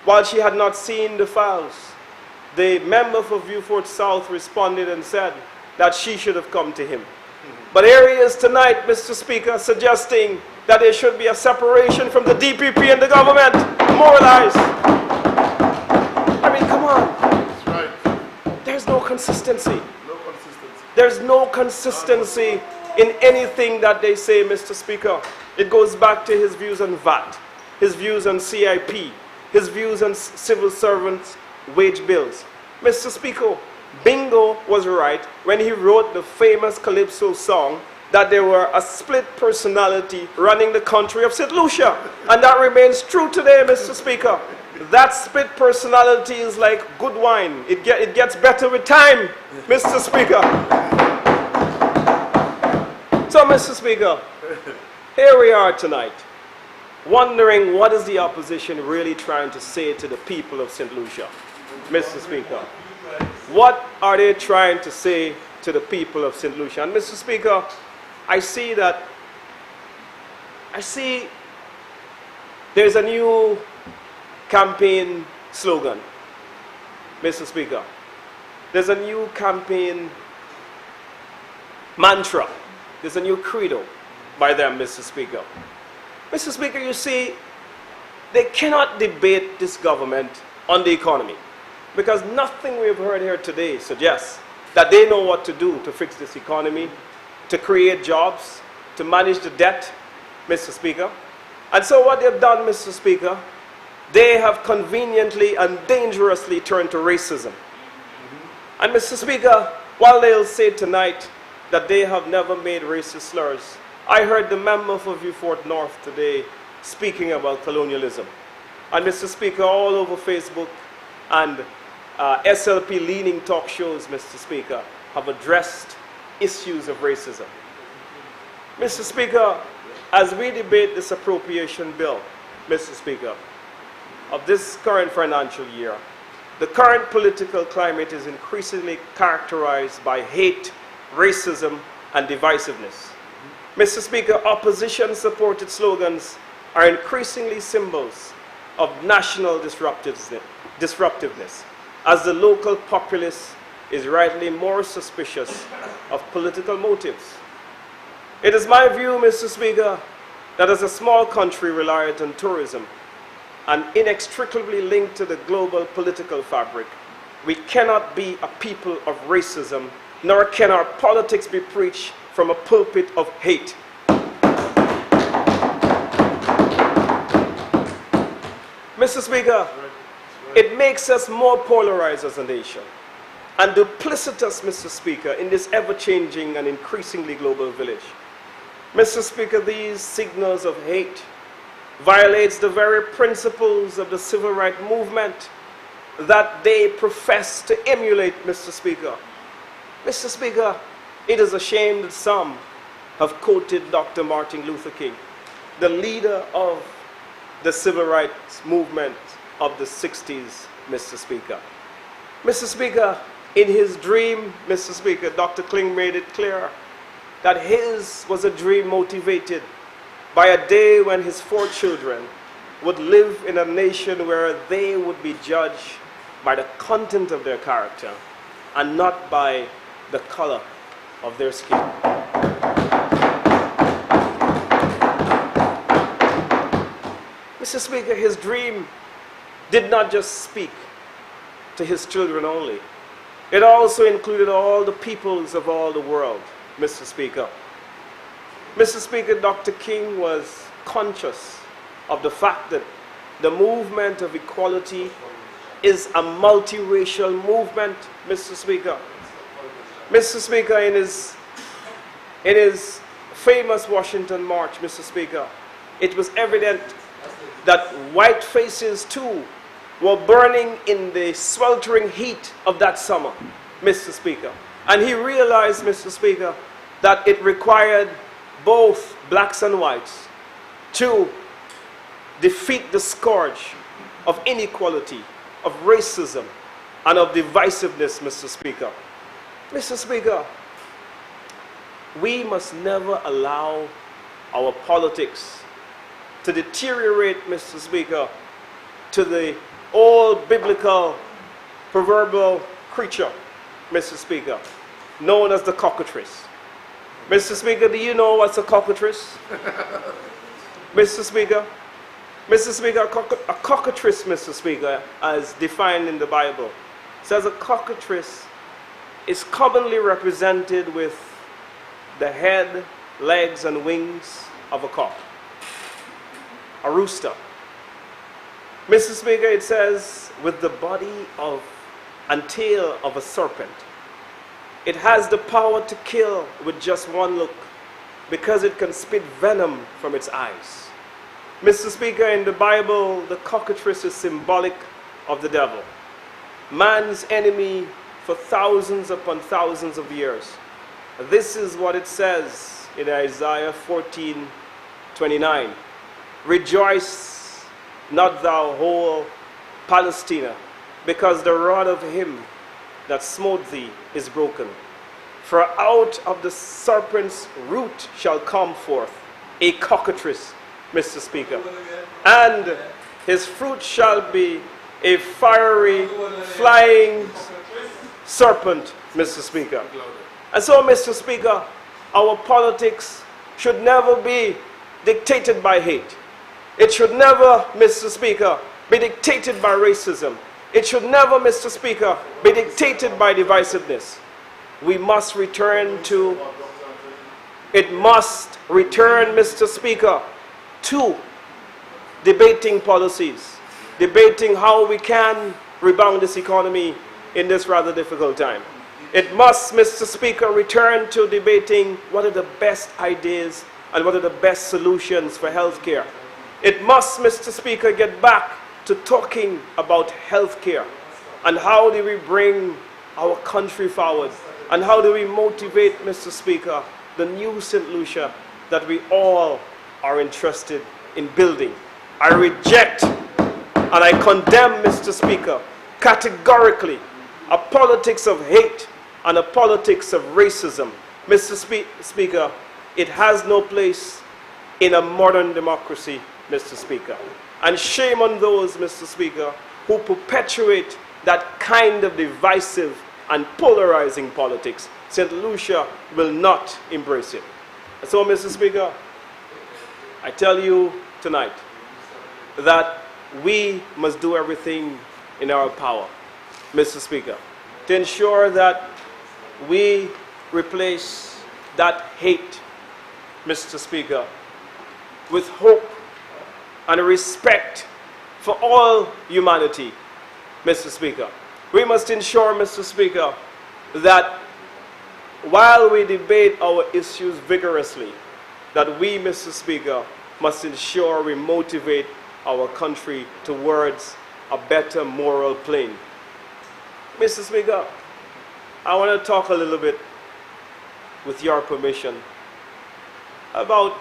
B: while she had not seen the files, the member for Vieux-Fort South responded and said that she should have come to him. But here he is tonight, Mr. Speaker, suggesting that there should be a separation from the DPP and the government. More lies. I mean, come on.
E: That's right.
B: There's no consistency.
E: No consistency.
B: There's no consistency in anything that they say, Mr. Speaker. It goes back to his views on VAT, his views on CIP, his views on civil servants' wage bills. Mr. Speaker, Bingo was right when he wrote the famous Calypso song that there were a split personality running the country of St. Lucia. And that remains true today, Mr. Speaker. That split personality is like good wine. It gets better with time, Mr. Speaker. So, Mr. Speaker, here we are tonight, wondering what is the opposition really trying to say to the people of St. Lucia, Mr. Speaker. What are they trying to say to the people of St. Lucia? And Mr. Speaker, I see there's a new campaign slogan, Mr. Speaker. There's a new campaign mantra. There's a new credo by them, Mr. Speaker. Mr. Speaker, you see, they cannot debate this government on the economy because nothing we've heard here today suggests that they know what to do to fix this economy, to create jobs, to manage the debt, Mr. Speaker. And so what they've done, Mr. Speaker, they have conveniently and dangerously turned to racism. And Mr. Speaker, while they'll say tonight that they have never made racist slurs, I heard the member for Vieux-Fort North today speaking about colonialism. And Mr. Speaker, all over Facebook and SLP-leaning talk shows, Mr. Speaker, have addressed issues of racism. Mr. Speaker, as we debate this appropriation bill, Mr. Speaker, of this current financial year, the current political climate is increasingly characterized by hate, racism, and divisiveness. Mr. Speaker, opposition-supported slogans are increasingly symbols of national disruptiveness, as the local populace is rightly more suspicious of political motives. It is my view, Mr. Speaker, that as a small country reliant on tourism and inextricably linked to the global political fabric, We cannot be a people of racism, nor can our politics be preached from a pulpit of hate. Mr. Speaker, it makes us more polarized as a nation and duplicitous, Mr. Speaker, in this ever-changing and increasingly global village. Mr. Speaker, these signals of hate violates the very principles of the civil rights movement that they profess to emulate, Mr. Speaker. Mr. Speaker, it is a shame that some have quoted Dr. Martin Luther King, the leader of the civil rights movement of the 60s, Mr. Speaker. Mr. Speaker, in his dream, Mr. Speaker, Dr. King made it clear that his was a dream motivated by a day when his 4 children would live in a nation where they would be judged by the content of their character and not by the color of their skin. Mr. Speaker, his dream did not just speak to his children only. It also included all the peoples of all the world, Mr. Speaker. Mr. Speaker, Dr. King was conscious of the fact that the movement of equality is a multiracial movement, Mr. Speaker. Mr. Speaker, in his famous Washington March, Mr. Speaker, it was evident that white faces too were burning in the sweltering heat of that summer, Mr. Speaker. And he realized, Mr. Speaker, that it required both blacks and whites to defeat the scourge of inequality, of racism, and of divisiveness, Mr. Speaker. Mr. Speaker, we must never allow our politics to deteriorate, Mr. Speaker, to the old biblical proverbial creature, Mr. Speaker, known as the cockatrice. Mr. Speaker, do you know what's a cockatrice? Mr. Speaker? Mr. Speaker, a cockatrice, Mr. Speaker, as defined in the Bible, says a cockatrice is commonly represented with the head, legs, and wings of a cock, a rooster. Mr. Speaker, it says with the body of and tail of a serpent. It has the power to kill with just one look because it can spit venom from its eyes. Mr. Speaker, in the Bible, the cockatrice is symbolic of the devil, man's enemy for thousands upon thousands of years. This is what it says in Isaiah 14:29. Rejoice not thou whole Palestina, because the rod of him that smote thee is broken. For out of the serpent's root shall come forth a cockatrice, Mr. Speaker, and his fruit shall be a fiery, flying serpent, Mr. Speaker. And so, Mr. Speaker, our politics should never be dictated by hate. It should never, Mr. Speaker, be dictated by racism. It should never, Mr. Speaker, be dictated by divisiveness. We must return to, it must return, Mr. Speaker, to debating policies, debating how we can rebound this economy in this rather difficult time. It must, Mr. Speaker, return to debating what are the best ideas and what are the best solutions for healthcare. It must, Mr. Speaker, get back to talking about healthcare and how do we bring our country forward and how do we motivate, Mr. Speaker, the new St. Lucia that we all are interested in building. I reject and I condemn, Mr. Speaker, categorically a politics of hate and a politics of racism. Mr. Speaker, it has no place in a modern democracy, Mr. Speaker. And shame on those, Mr. Speaker, who perpetuate that kind of divisive and polarizing politics. St. Lucia will not embrace it. And so, Mr. Speaker, I tell you tonight that we must do everything in our power Mr. Speaker, to ensure that we replace that hate, Mr. Speaker, with hope and respect for all humanity, Mr. Speaker. We must ensure, Mr. Speaker, that while we debate our issues vigorously, that we, Mr. Speaker, must ensure we motivate our country towards a better moral plane. Mr. Speaker, I want to talk a little bit, with your permission, about,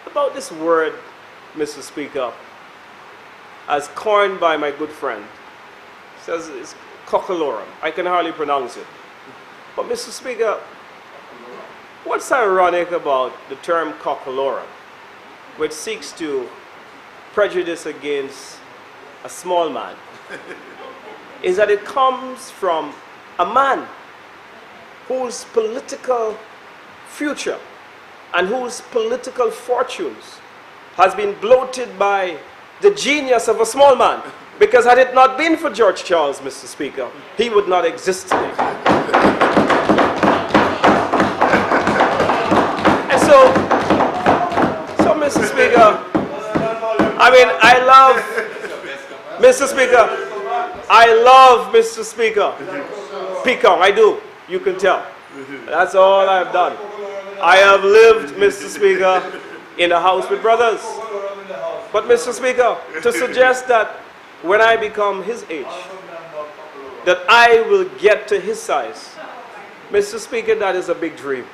B: about this word, Mr. Speaker, as coined by my good friend. He says it's cockalorum. I can hardly pronounce it. But Mr. Speaker, what's ironic about the term cockalorum, which seeks to prejudice against a small man, is that it comes from a man whose political future and whose political fortunes has been bloated by the genius of a small man. Because had it not been for George Charles, Mr. Speaker, he would not exist today. And so Mr. Speaker, I love, Mr. Speaker, I love Mr. Speaker. Peacock, I do. You can tell. That's all I've done. I have lived, Mr. Speaker, in a house with brothers. But Mr. Speaker, to suggest that when I become his age, that I will get to his size, Mr. Speaker, that is a big dream.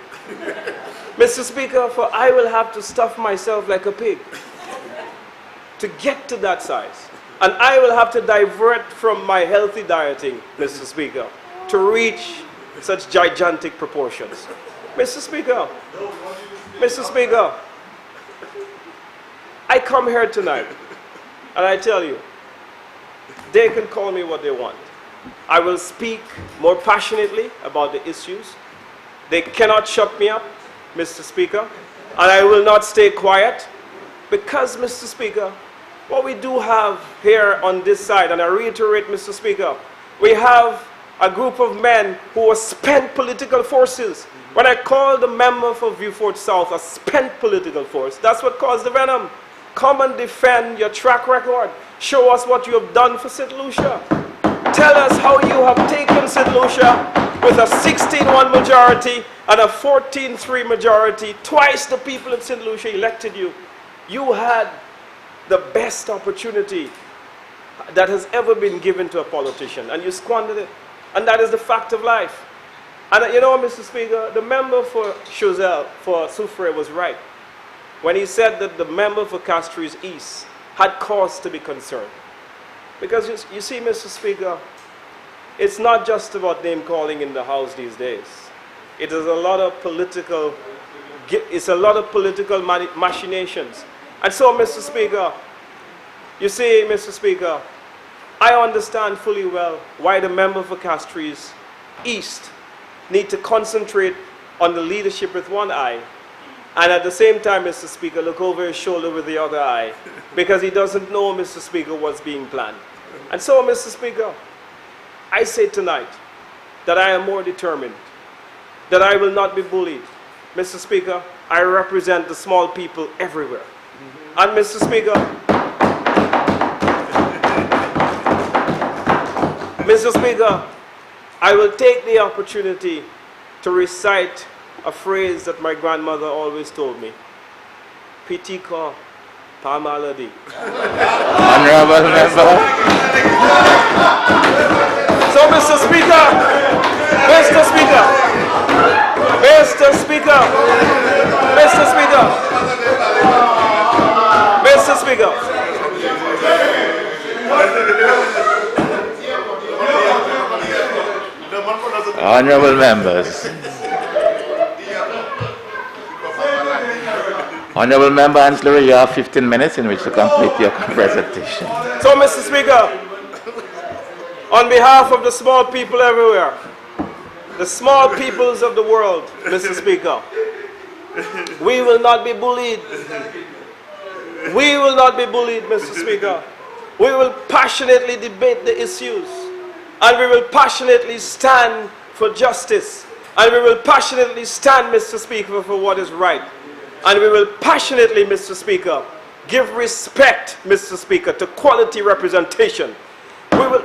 B: Mr. Speaker, for I will have to stuff myself like a pig to get to that size. And I will have to divert from my healthy dieting, Mr. Speaker, to reach such gigantic proportions. Mr. Speaker, I come here tonight and I tell you, they can call me what they want. I will speak more passionately about the issues. They cannot shut me up, Mr. Speaker, and I will not stay quiet because, Mr. Speaker, what we do have here on this side, and I reiterate, Mr. Speaker, we have a group of men who are spent political forces. When I call the member for Viewfort South a spent political force, that's what caused the venom. Come and defend your track record. Show us what you have done for St. Lucia. Tell us how you have taken St. Lucia with a 16-1 majority and a 14-3 majority. Twice the people of St. Lucia elected you. You had the best opportunity that has ever been given to a politician, and you squandered it. And that is the fact of life. And Mr. Speaker, the member for Choiseul, for Soufrière, was right when he said that the member for Castries East had cause to be concerned. Because you see, Mr. Speaker, it's not just about name calling in the House these days. It is a lot of political, machinations. And so, Mr. Speaker, you see, Mr. Speaker, I understand fully well why the member for Castries East need to concentrate on the leadership with one eye, and at the same time, Mr. Speaker, look over his shoulder with the other eye, because he doesn't know, Mr. Speaker, what's being planned. And so, Mr. Speaker, I say tonight that I am more determined, that I will not be bullied. Mr. Speaker, I represent the small people everywhere. And Mr. Speaker, I will take the opportunity to recite a phrase that my grandmother always told me. Petit corps, pas maladie.
A: Honorable member.
B: So, Mr. Speaker, Mr. Speaker, Mr. Speaker, Mr. Speaker, Mr. Speaker.
A: Honorable members. Honorable Member Anslery, you have 15 minutes in which to complete your presentation.
B: So, Mr. Speaker, on behalf of the small people everywhere, the small peoples of the world, Mr. Speaker, We will not be bullied. We will not be bullied, Mr. Speaker. We will passionately debate the issues. And we will passionately stand for justice. And we will passionately stand, Mr. Speaker, for what is right. And we will passionately, Mr. Speaker, give respect, Mr. Speaker, to quality representation. We will,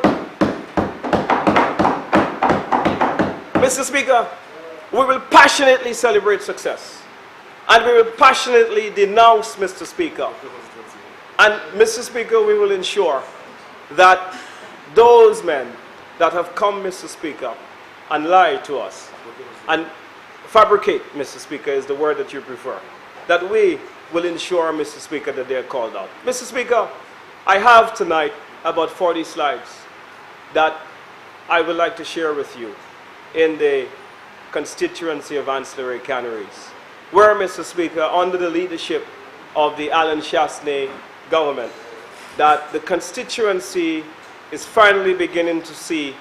B: Mr. Speaker, we will passionately celebrate success. And we will passionately denounce, Mr. Speaker. And, Mr. Speaker, we will ensure that those men that have come, Mr. Speaker, and lie to us, and fabricate, Mr. Speaker, is the word that you prefer, that we will ensure, Mr. Speaker, that they are called out. Mr. Speaker, I have tonight about 40 slides that I would like to share with you in the constituency of ancillary canneries, where, Mr. Speaker, under the leadership of the Alan Chasney government, that the constituency is finally beginning to see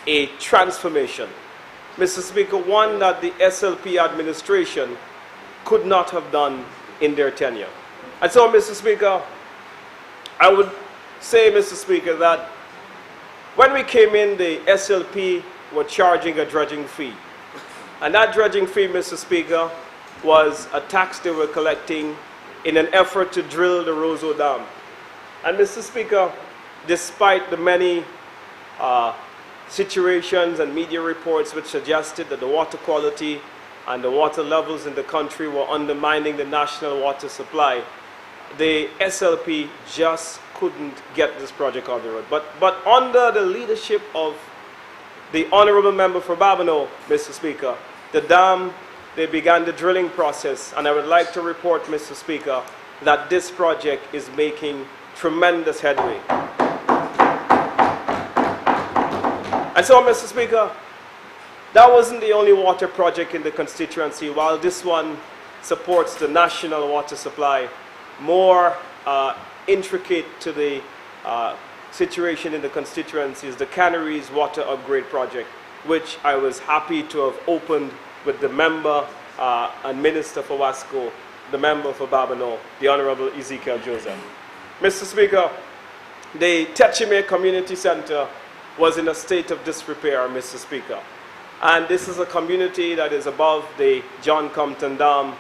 B: a transformation. Mr. Speaker, one that the SLP administration could not have done in their tenure. And so, Mr. Speaker, I would say, Mr. Speaker, that when we came in, the SLP were charging a dredging fee. And that dredging fee, Mr. Speaker, was a tax they were collecting in an effort to drill the Roseau Dam. And, Mr. Speaker, despite the many situations and media reports which suggested that the water quality and the water levels in the country were undermining the national water supply, the SLP just couldn't get this project on the road. But under the leadership of the Honorable Member for Babonneau, Mr. Speaker, the dam, they began the drilling process, and I would like to report, Mr. Speaker, that this project is making tremendous headway. And so, Mr. Speaker, that wasn't the only water project in the constituency. While this one supports the national water supply, more intricate to the situation in the constituency is the Canneries Water Upgrade Project, which I was happy to have opened with the member and Minister for Wasco, the member for Babonneau, the Honorable Ezekiel Joseph. Mr. Speaker, the Techime Community Center was in a state of disrepair, Mr. Speaker. And this is a community that is above the John Compton Dam.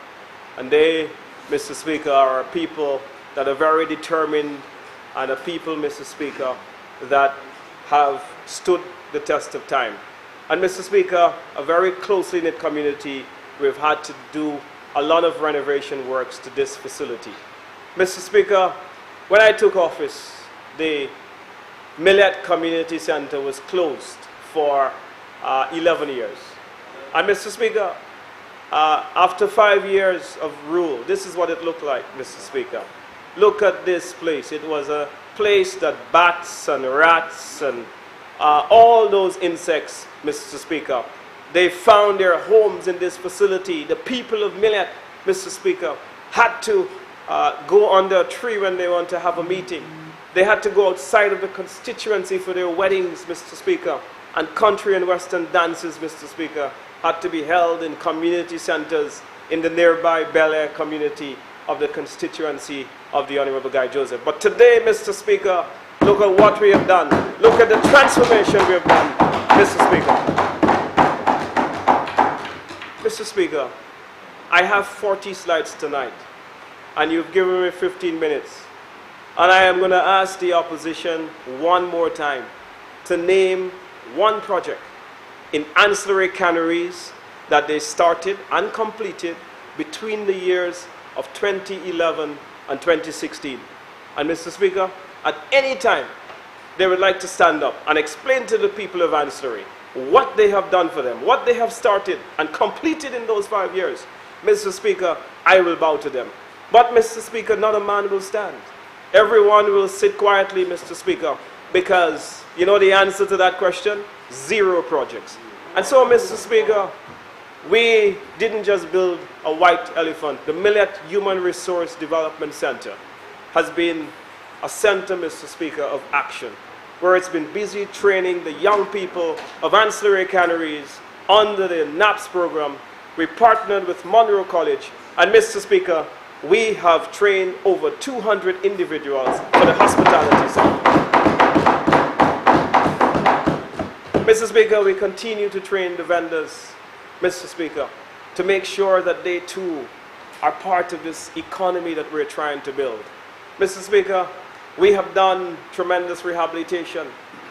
B: And they, Mr. Speaker, are people that are very determined, and a people, Mr. Speaker, that have stood the test of time. And, Mr. Speaker, a very closely knit community. We've had to do a lot of renovation works to this facility. Mr. Speaker, when I took office, the Millet Community Center was closed for 11 years. And, Mr. Speaker, after 5 years of rule, this is what it looked like, Mr. Speaker. Look at this place. It was a place that bats and rats and all those insects, Mr. Speaker, they found their homes in this facility. The people of Millet, Mr. Speaker, had to go under a tree when they want to have a meeting. They had to go outside of the constituency for their weddings, Mr. Speaker, and country and western dances, Mr. Speaker, had to be held in community centers in the nearby Bel Air community of the constituency of the Honorable Guy Joseph. But today, Mr. Speaker, look at what we have done. Look at the transformation we have done, Mr. Speaker. Mr. Speaker, I have 40 slides tonight, and you've given me 15 minutes. And I am going to ask the opposition one more time to name one project in ancillary canneries that they started and completed between the years of 2011 and 2016. And, Mr. Speaker, at any time they would like to stand up and explain to the people of ancillary what they have done for them, what they have started and completed in those 5 years, Mr. Speaker, I will bow to them. But, Mr. Speaker, not a man will stand. Everyone will sit quietly, Mr. Speaker, because you know the answer to that question? 0 projects. And so, Mr. Speaker, we didn't just build a white elephant. The Millet Human Resource Development Center has been a center, Mr. Speaker, of action, where it's been busy training the young people of ancillary canneries under the NAPS program. We partnered with Monroe College, And Mr. Speaker, we have trained over 200 individuals for the hospitality sector. Mr. Speaker, we continue to train the vendors, Mr. Speaker, to make sure that they too are part of this economy that we're trying to build. Mr. Speaker, we have done tremendous rehabilitation,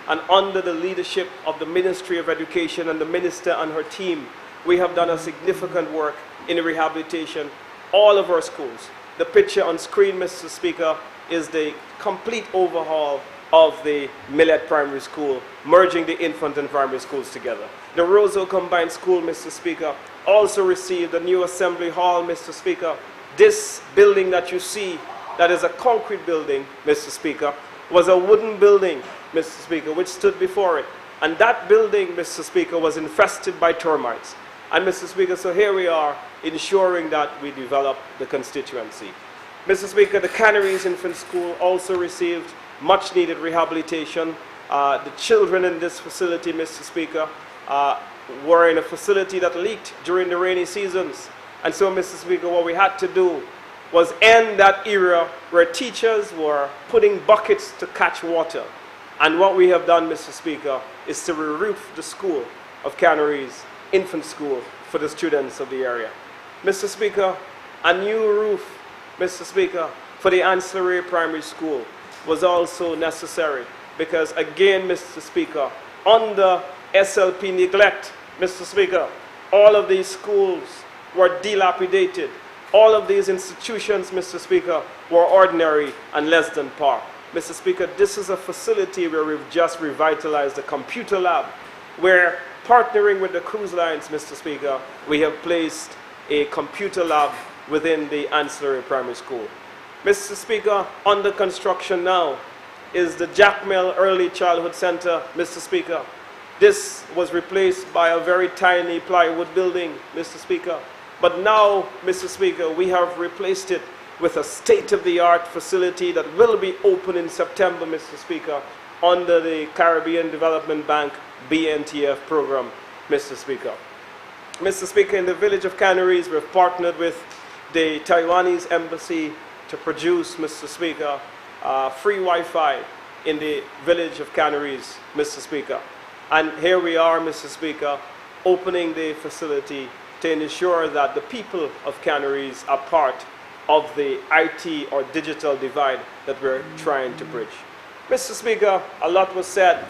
B: and under the leadership of the Ministry of Education and the Minister and her team, we have done a significant work in the rehabilitation all of our schools. The picture on screen, Mr. Speaker, is the complete overhaul of the Millet Primary School, merging the infant and primary schools together. The Roseau Combined School, Mr. Speaker, also received a new assembly hall, Mr. Speaker. This building that you see, that is a concrete building, Mr. Speaker, was a wooden building, Mr. Speaker, which stood before it. And that building, Mr. Speaker, was infested by termites. And Mr. Speaker, so here we are ensuring that we develop the constituency. Mr. Speaker, the Canaries Infant School also received much needed rehabilitation. The children in this facility, Mr. Speaker, were in a facility that leaked during the rainy seasons. And so, Mr. Speaker, what we had to do was end that era where teachers were putting buckets to catch water. And what we have done, Mr. Speaker, is to re-roof the school of Canaries Infant School for the students of the area. Mr. Speaker, a new roof, Mr. Speaker, for the ancillary primary school was also necessary because, again, Mr. Speaker, under SLP neglect, Mr. Speaker, all of these schools were dilapidated. All of these institutions, Mr. Speaker, were ordinary and less than par. Mr. Speaker, this is a facility where we've just revitalized the computer lab, where partnering with the cruise lines, Mr. Speaker, we have placed a computer lab within the ancillary primary school. Mr. Speaker, under construction now is the Jackmel Early Childhood Center, Mr. Speaker. This was replaced by a very tiny plywood building, Mr. Speaker. But now, Mr. Speaker, we have replaced it with a state-of-the-art facility that will be open in September, Mr. Speaker, under the Caribbean Development Bank BNTF program, Mr. Speaker. Mr. Speaker, in the village of Canaries, we've partnered with the Taiwanese embassy to produce, Mr. Speaker, free Wi-Fi in the village of Canaries, Mr. Speaker. And here we are, Mr. Speaker, opening the facility to ensure that the people of Canaries are part of the IT or digital divide that we're trying to bridge. Mr. Speaker, a lot was said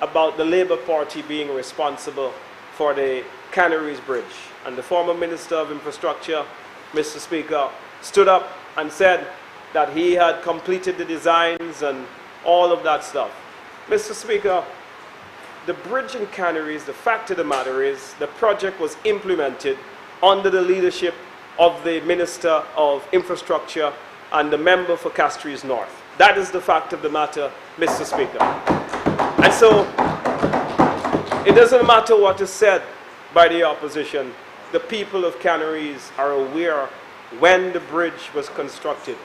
B: about the Labour Party being responsible for the Canaries Bridge. And the former Minister of Infrastructure, Mr. Speaker, stood up and said that he had completed the designs and all of that stuff. Mr. Speaker, the bridge in Canaries, the fact of the matter is the project was implemented under the leadership of the Minister of Infrastructure and the member for Castries North. That is the fact of the matter, Mr. Speaker. And so, it doesn't matter what is said by the opposition, the people of Canaries are aware when the bridge was constructed.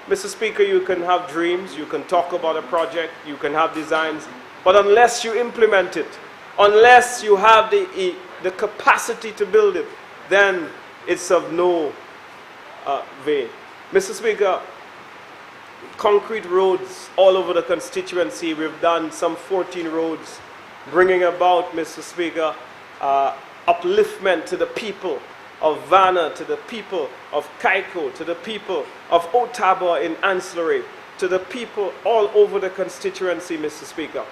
B: Mr. Speaker, you can have dreams, you can talk about a project, you can have designs, but unless you implement it, unless you have the capacity to build it, then it's of no vain. Mr. Speaker, concrete roads all over the constituency. We've done some 14 roads, bringing about, Mr. Speaker, upliftment to the people of Vanna, to the people of Kaiko, to the people of Ottawa in ancillary, to the people all over the constituency, Mr. Speaker.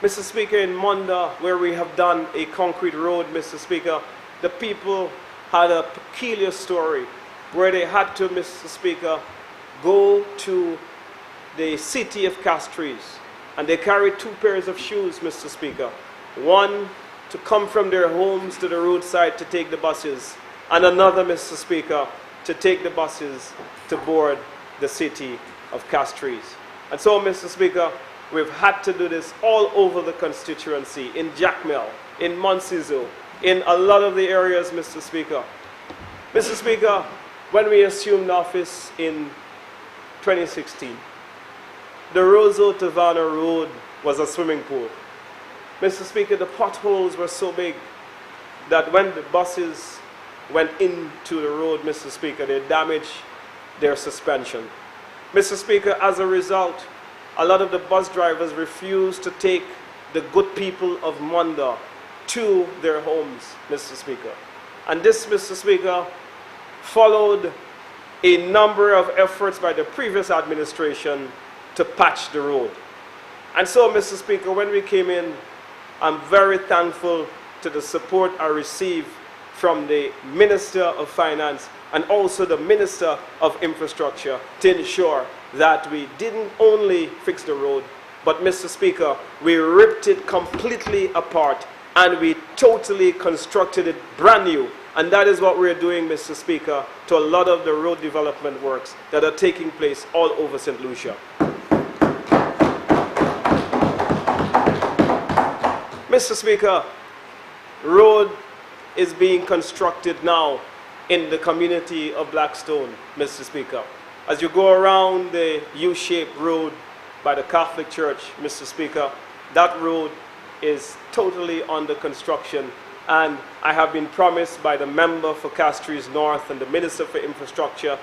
B: Mr. Speaker, in Munda, where we have done a concrete road, Mr. Speaker, the people had a peculiar story where they had to, Mr. Speaker, go to the city of Castries, and they carried 2 pairs of shoes, Mr. Speaker. One to come from their homes to the roadside to take the buses, and another, Mr. Speaker, to take the buses to board the city of Castries. And so, Mr. Speaker, we've had to do this all over the constituency, in Jackmel, in Montciso, in a lot of the areas, Mr. Speaker. Mr. Speaker, when we assumed office in 2016, the Roseau to Vanna Road was a swimming pool. Mr. Speaker, the potholes were so big that when the buses went into the road, Mr. Speaker, they damaged their suspension. Mr. Speaker, as a result, a lot of the bus drivers refused to take the good people of Munda to their homes, Mr. Speaker. And this, Mr. Speaker, followed a number of efforts by the previous administration to patch the road. And so, Mr. Speaker, when we came in, I'm very thankful to the support I received from the Minister of Finance and also the Minister of Infrastructure to ensure that we didn't only fix the road, but, Mr. Speaker, we ripped it completely apart and we totally constructed it brand new. And that is what we're doing, Mr. Speaker, to a lot of the road development works that are taking place all over St. Lucia. Mr. Speaker, road is being constructed now in the community of Blackstone, Mr. Speaker. As you go around the U-shaped road by the Catholic Church, Mr. Speaker, that road is totally under construction, and I have been promised by the member for Castries North and the Minister for Infrastructure,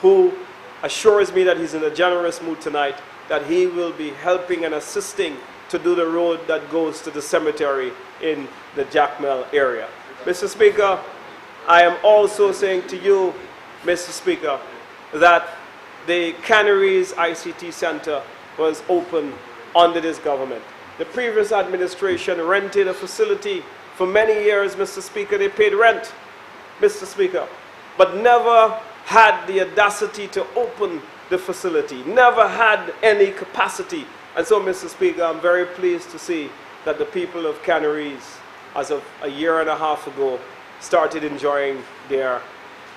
B: who assures me that he's in a generous mood tonight, that he will be helping and assisting to do the road that goes to the cemetery in the Jackmel area. Mr. Speaker, I am also saying to you, Mr. Speaker, that the Canaries ICT Center was open under this government. The previous administration rented a facility for many years, Mr. Speaker. They paid rent, Mr. Speaker, but never had the audacity to open the facility, never had any capacity. And so, Mr. Speaker, I'm very pleased to see that the people of Canaries, as of a year and a half ago, started enjoying their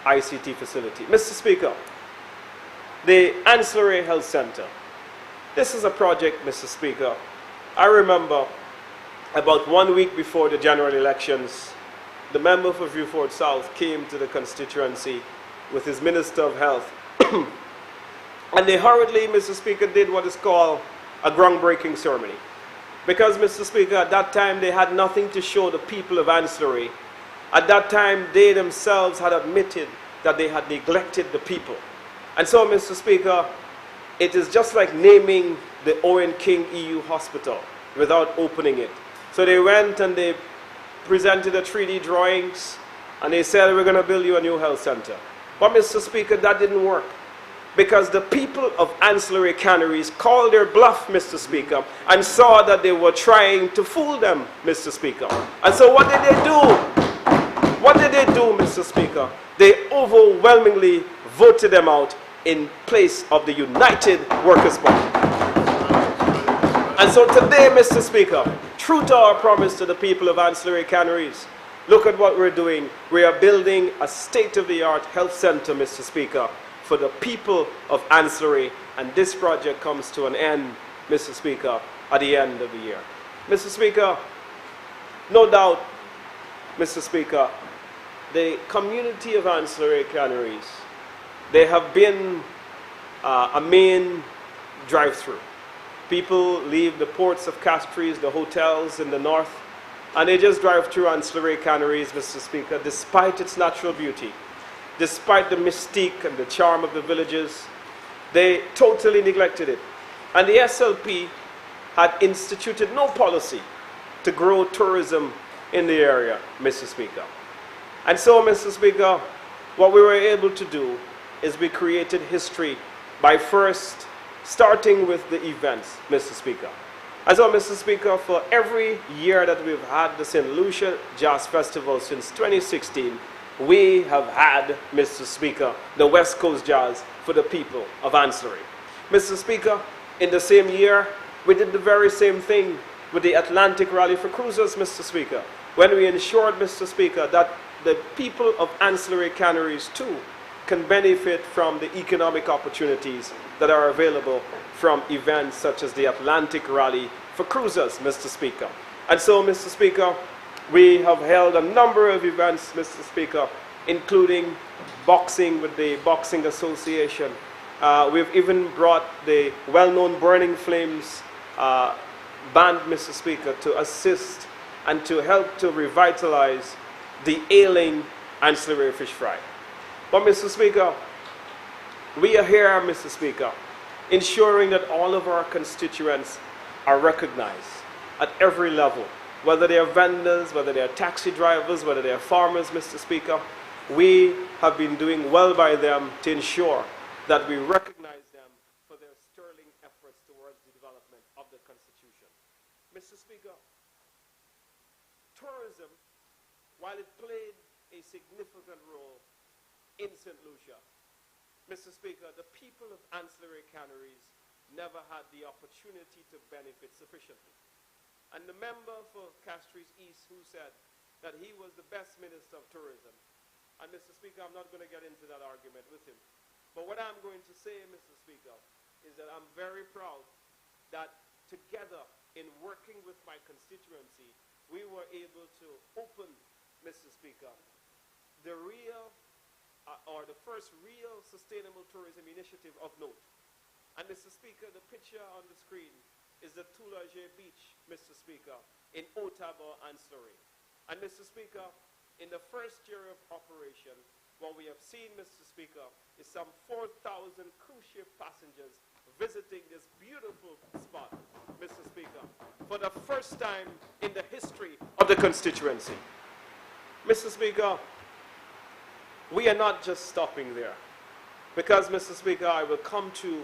B: ICT facility. Mr. Speaker, the Ancillary Health Center. This is a project, Mr. Speaker. I remember about 1 week before the general elections, the member for Vieux-Fort South came to the constituency with his Minister of Health. And they hurriedly, Mr. Speaker, did what is called a groundbreaking ceremony. Because, Mr. Speaker, at that time they had nothing to show the people of Ancillary. At that time, they themselves had admitted that they had neglected the people. And so, Mr. Speaker, it is just like naming the Owen King EU Hospital without opening it. So they went and they presented the 3D drawings and they said, we're going to build you a new health center. But, Mr. Speaker, that didn't work, because the people of Ancillary Canaries called their bluff, Mr. Speaker, and saw that they were trying to fool them, Mr. Speaker. And so what did they do? What did they do, Mr. Speaker? They overwhelmingly voted them out in place of the United Workers' Party. And so today, Mr. Speaker, true to our promise to the people of Ancillary Canaries, look at what we're doing. We are building a state-of-the-art health center, Mr. Speaker, for the people of Ancillary, and this project comes to an end, Mr. Speaker, at the end of the year. Mr. Speaker, no doubt, Mr. Speaker, the community of Ancillary Canaries, they have been a main drive-through. People leave the ports of Castries, the hotels in the north, and they just drive through Ancillary Canaries, Mr. Speaker, despite its natural beauty, despite the mystique and the charm of the villages. They totally neglected it. And the SLP had instituted no policy to grow tourism in the area, Mr. Speaker. And so, Mr. Speaker, what we were able to do is we created history by first starting with the events, Mr. Speaker. And so, Mr. Speaker, for every year that we've had the St. Lucia Jazz Festival since 2016, we have had, Mr. Speaker, the West Coast Jazz for the people of Ancillary. Mr. Speaker, in the same year, we did the very same thing with the Atlantic Rally for Cruisers, Mr. Speaker, when we ensured, Mr. Speaker, that the people of Ancillary Canaries too can benefit from the economic opportunities that are available from events such as the Atlantic Rally for Cruisers, Mr. Speaker. And so, Mr. Speaker, we have held a number of events, Mr. Speaker, including boxing with the Boxing Association. We've even brought the well-known Burning Flames band, Mr. Speaker, to assist and to help to revitalize the ailing ancillary fish fry. But Mr. Speaker, we are here, Mr. Speaker, ensuring that all of our constituents are recognized at every level, whether they are vendors, whether they are taxi drivers, whether they are farmers, Mr. Speaker. We have been doing well by them to ensure that we recognize them for their sterling efforts towards the development of the Constitution. Mr. Speaker, tourism, while it played a significant role in St. Lucia, Mr. Speaker, the people of ancillary canneries never had the opportunity to benefit sufficiently. And the member for Castries East who said that he was the best minister of tourism, and Mr. Speaker, I'm not going to get into that argument with him. But what I'm going to say, Mr. Speaker, is that I'm very proud that together in working with my constituency, we were able to open, Mr. Speaker, the first real sustainable tourism initiative of note. And Mr. Speaker, the picture on the screen is the Toulager Beach, Mr. Speaker, in Ottawa Ancillary. And Mr. Speaker, in the first year of operation, what we have seen, Mr. Speaker, is some 4,000 cruise ship passengers visiting this beautiful spot, Mr. Speaker, for the first time in the history of the constituency. Mr. Speaker, we are not just stopping there, because, Mr. Speaker, I will come to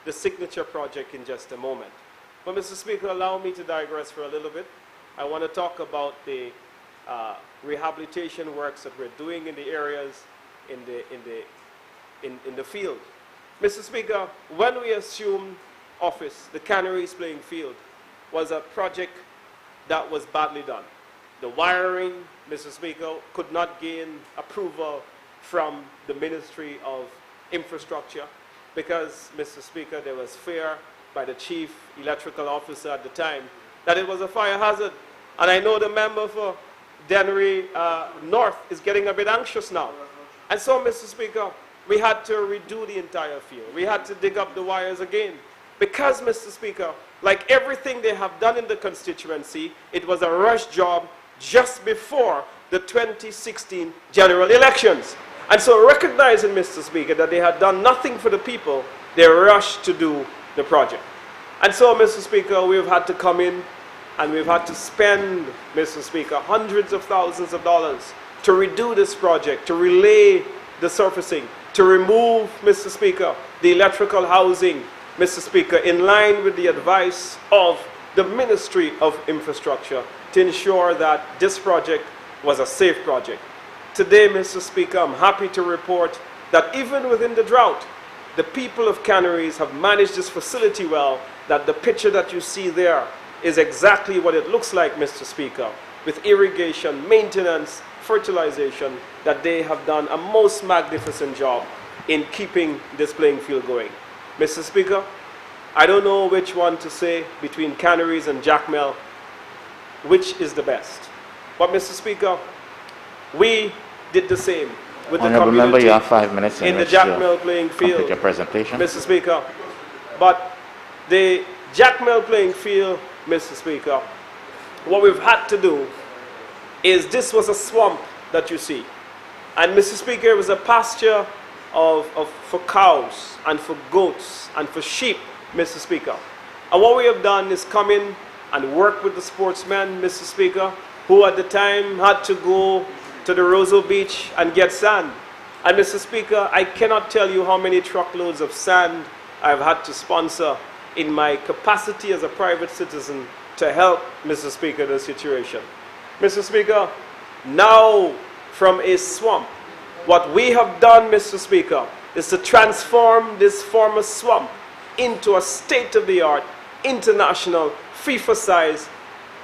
B: the signature project in just a moment. But, Mr. Speaker, allow me to digress for a little bit. I want to talk about the rehabilitation works that we're doing in the areas in the field. Mr. Speaker, when we assumed office, the Canneries playing field was a project that was badly done. The wiring, Mr. Speaker, could not gain approval from the Ministry of Infrastructure because, Mr. Speaker, there was fear by the chief electrical officer at the time that it was a fire hazard. And I know the member for Dennery North is getting a bit anxious now. And so, Mr. Speaker, we had to redo the entire field. We had to dig up the wires again. Because, Mr. Speaker, like everything they have done in the constituency, it was a rush job just before the 2016 general elections. And so, recognizing, Mr. Speaker, that they had done nothing for the people, they rushed to do the project. And so, Mr. Speaker, we've had to come in and we've had to spend, Mr. Speaker, hundreds of thousands of dollars to redo this project, to relay the surfacing, to remove, Mr. Speaker, the electrical housing, Mr. Speaker, in line with the advice of the Ministry of Infrastructure to ensure that this project was a safe project. Today, Mr. Speaker, I'm happy to report that even within the drought, the people of Canneries have managed this facility well, that the picture that you see there is exactly what it looks like, Mr. Speaker, with irrigation, maintenance, fertilization, that they have done a most magnificent job in keeping this playing field going. Mr. Speaker, I don't know which one to say between Canneries and Jacmel, which is the best. But, Mr. Speaker, we did the same with the community.
A: Member, you have 5 minutes
B: in the Jacmel playing field,
A: your presentation.
B: Mr. Speaker. But the Jacmel playing field, Mr. Speaker, what we've had to do is, this was a swamp that you see. And, Mr. Speaker, it was a pasture for cows and for goats and for sheep, Mr. Speaker. And what we have done is come in and work with the sportsmen, Mr. Speaker, who at the time had to go to the Roseau Beach and get sand. And, Mr. Speaker, I cannot tell you how many truckloads of sand I've had to sponsor in my capacity as a private citizen to help, Mr. Speaker, the situation. Mr. Speaker, now from a swamp, what we have done, Mr. Speaker, is to transform this former swamp into a state-of-the-art, international, FIFA-size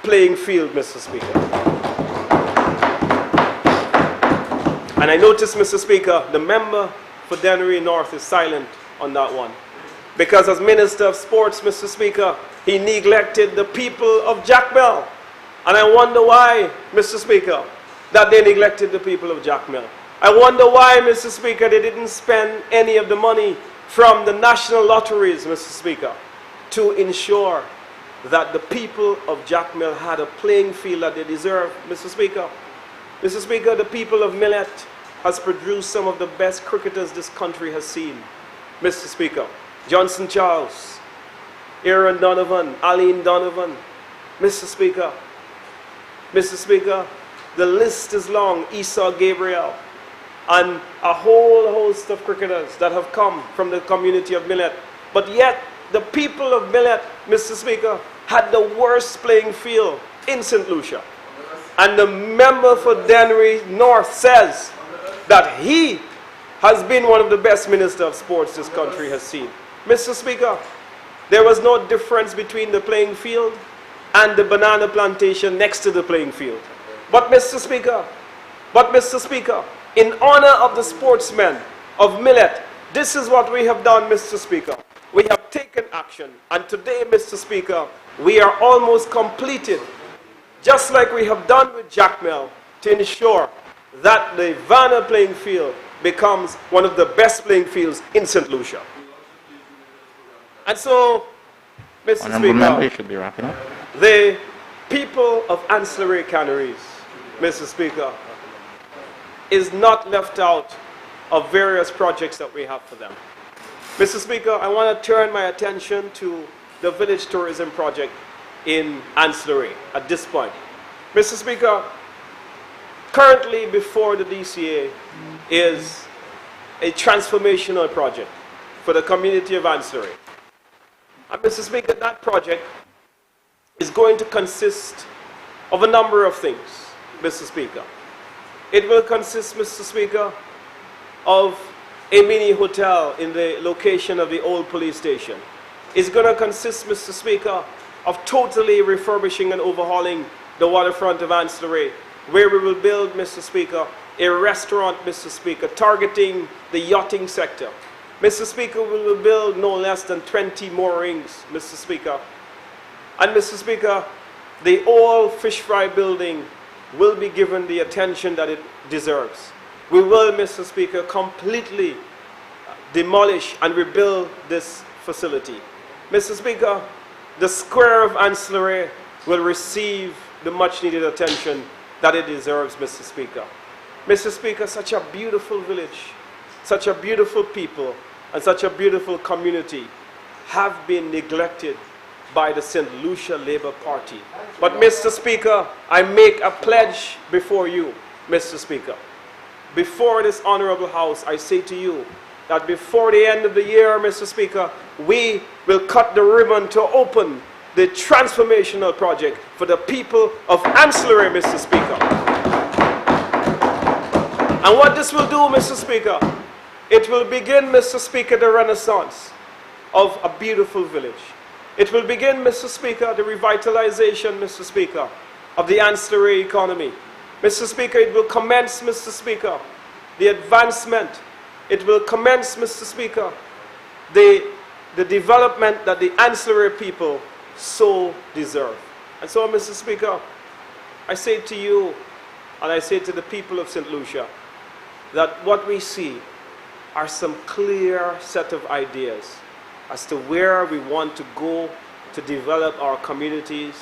B: playing field, Mr. Speaker. And I notice, Mr. Speaker, the member for Dennery North is silent on that one. Because as Minister of Sports, Mr. Speaker, he neglected the people of Jacmel. And I wonder why, Mr. Speaker, that they neglected the people of Jacmel. I wonder why, Mr. Speaker, they didn't spend any of the money from the national lotteries, Mr. Speaker, to ensure that the people of Jacmel had a playing field that they deserve, Mr. Speaker. Mr. Speaker, the people of Millet, has produced some of the best cricketers this country has seen, Mr. Speaker. Johnson Charles, Aaron Donovan, Aline Donovan, Mr. Speaker. Mr. Speaker, the list is long. Esau Gabriel, and a whole host of cricketers that have come from the community of Millet. But yet, the people of Millet, Mr. Speaker, had the worst playing field in St. Lucia. And the member for Dennery North says that he has been one of the best ministers of sports this country has seen. Mr. Speaker, there was no difference between the playing field and the banana plantation next to the playing field. But Mr. Speaker, in honor of the sportsmen of Millet, this is what we have done, Mr. Speaker. We have taken action, and today, Mr. Speaker, we are almost completed, just like we have done with Jackmel, to ensure that the Vanna playing field becomes one of the best playing fields in St. Lucia. And so, Mr.
A: Honorable member, you
B: Speaker,
A: should be wrapping up.
B: the people of ancillary canneries, Mr. Speaker, is not left out of various projects that we have for them. Mr. Speaker, I want to turn my attention to the village tourism project in ancillary at this point. Mr. Speaker, currently before the DCA is a transformational project for the community of ancillary. And Mr. Speaker, that project is going to consist of a number of things, Mr. Speaker. It will consist, Mr. Speaker, of a mini hotel in the location of the old police station. It's going to consist, Mr. Speaker, of totally refurbishing and overhauling the waterfront of ancillary, where we will build, Mr. Speaker, a restaurant, Mr. Speaker, targeting the yachting sector. Mr. Speaker, we will build no less than 20 moorings, Mr. Speaker. And Mr. Speaker, the old fish fry building will be given the attention that it deserves. We will, Mr. Speaker, completely demolish and rebuild this facility. Mr. Speaker, the square of ancillary will receive the much needed attention that it deserves, Mr. Speaker. Mr. Speaker, such a beautiful village, such a beautiful people, and such a beautiful community have been neglected by the St. Lucia Labour Party. But Mr. Speaker, I make a pledge before you, Mr. Speaker. Before this honorable house, I say to you that before the end of the year, Mr. Speaker, we will cut the ribbon to open the transformational project for the people of ancillary, Mr. Speaker. And what this will do, Mr. Speaker, it will begin, Mr. Speaker, the renaissance of a beautiful village. It will begin, Mr. Speaker, the revitalization, Mr. Speaker, of the ancillary economy. Mr. Speaker, it will commence, Mr. Speaker, the advancement. It will commence, Mr. Speaker, the development that the ancillary people so deserve. And so, Mr. Speaker, I say to you, and I say to the people of St. Lucia, that what we see are some clear set of ideas as to where we want to go to develop our communities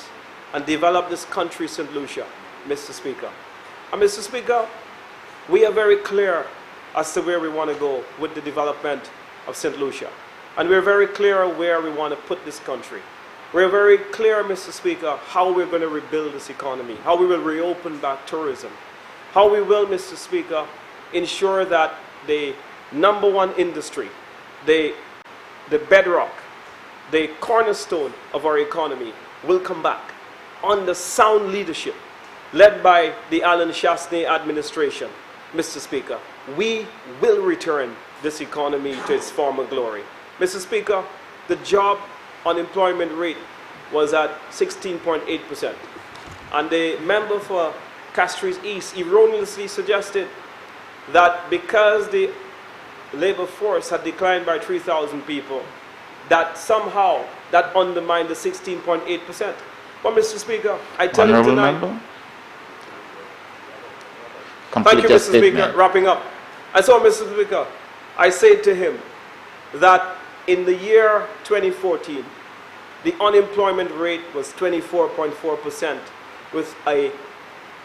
B: and develop this country, St. Lucia, Mr. Speaker. And Mr. Speaker, we are very clear as to where we want to go with the development of St. Lucia. And we're very clear where we want to put this country. We're very clear, Mr. Speaker, how we're going to rebuild this economy, how we will reopen back tourism, how we will, Mr. Speaker, ensure that the number one industry, the bedrock, the cornerstone of our economy will come back under sound leadership led by the Alan Shastney administration. Mr. Speaker, we will return this economy to its former glory. Mr. Speaker, the job unemployment rate was at 16.8%. And the member for Castries East erroneously suggested that because the labor force had declined by 3,000 people, that somehow that undermined the 16.8%. But Mr. Speaker, I tell you tonight...
A: Member?
B: Thank you, Mr. Speaker. Wrapping up. And so, Mr. Speaker, I say to him that in the year 2014, the unemployment rate was 24.4% with a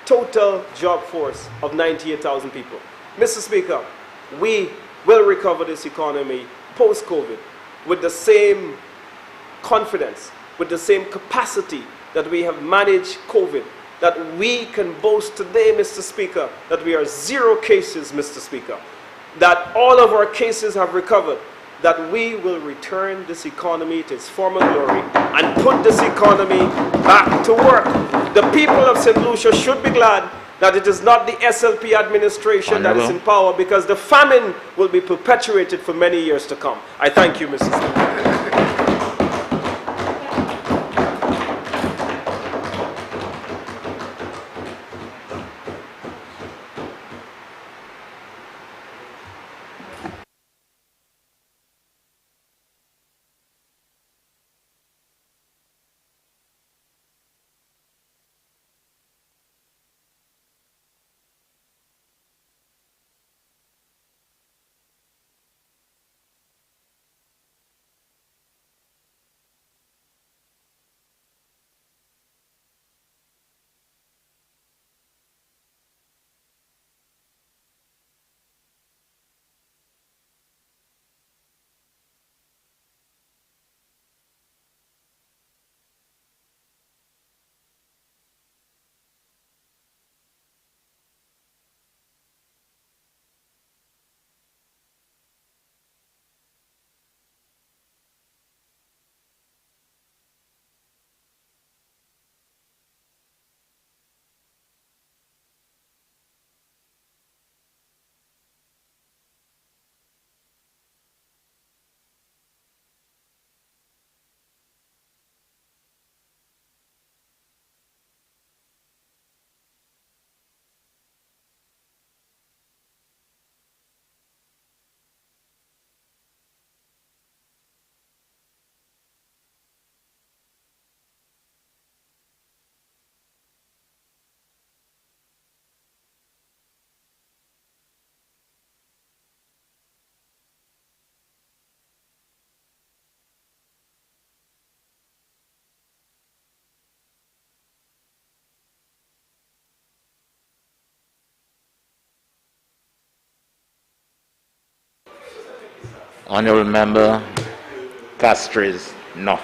B: total job force of 98,000 people. Mr. Speaker, we will recover this economy post-COVID with the same confidence, with the same capacity that we have managed COVID, that we can boast today, Mr. Speaker, that we are 0 cases, Mr. Speaker, that all of our cases have recovered, that we will return this economy to its former glory and put this economy back to work. The people of St. Lucia should be glad that it is not the SLP administration that is in power, because the famine will be perpetuated for many years to come. I thank you, Mr. Speaker.
A: Honorable Member Castries, no.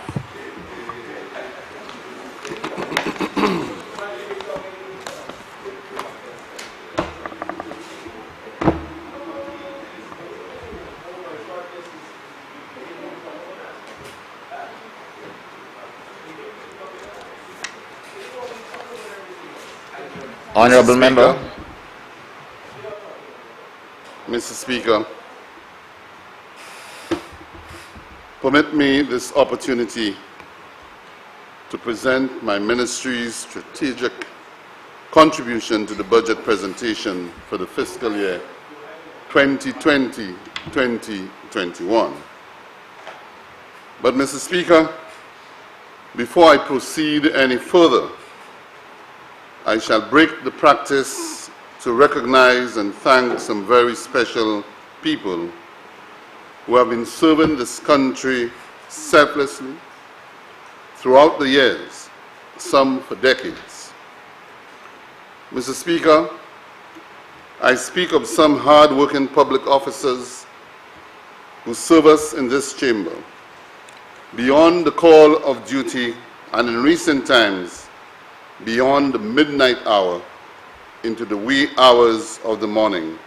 A: Honorable Member.
F: Mr. Speaker, permit me this opportunity to present my ministry's strategic contribution to the budget presentation for the fiscal year 2020-2021. But, Mr. Speaker, before I proceed any further, I shall break the practice to recognize and thank some very special people who have been serving this country selflessly throughout the years, some for decades. Mr. Speaker, I speak of some hard-working public officers who serve us in this chamber beyond the call of duty, and in recent times beyond the midnight hour into the wee hours of the morning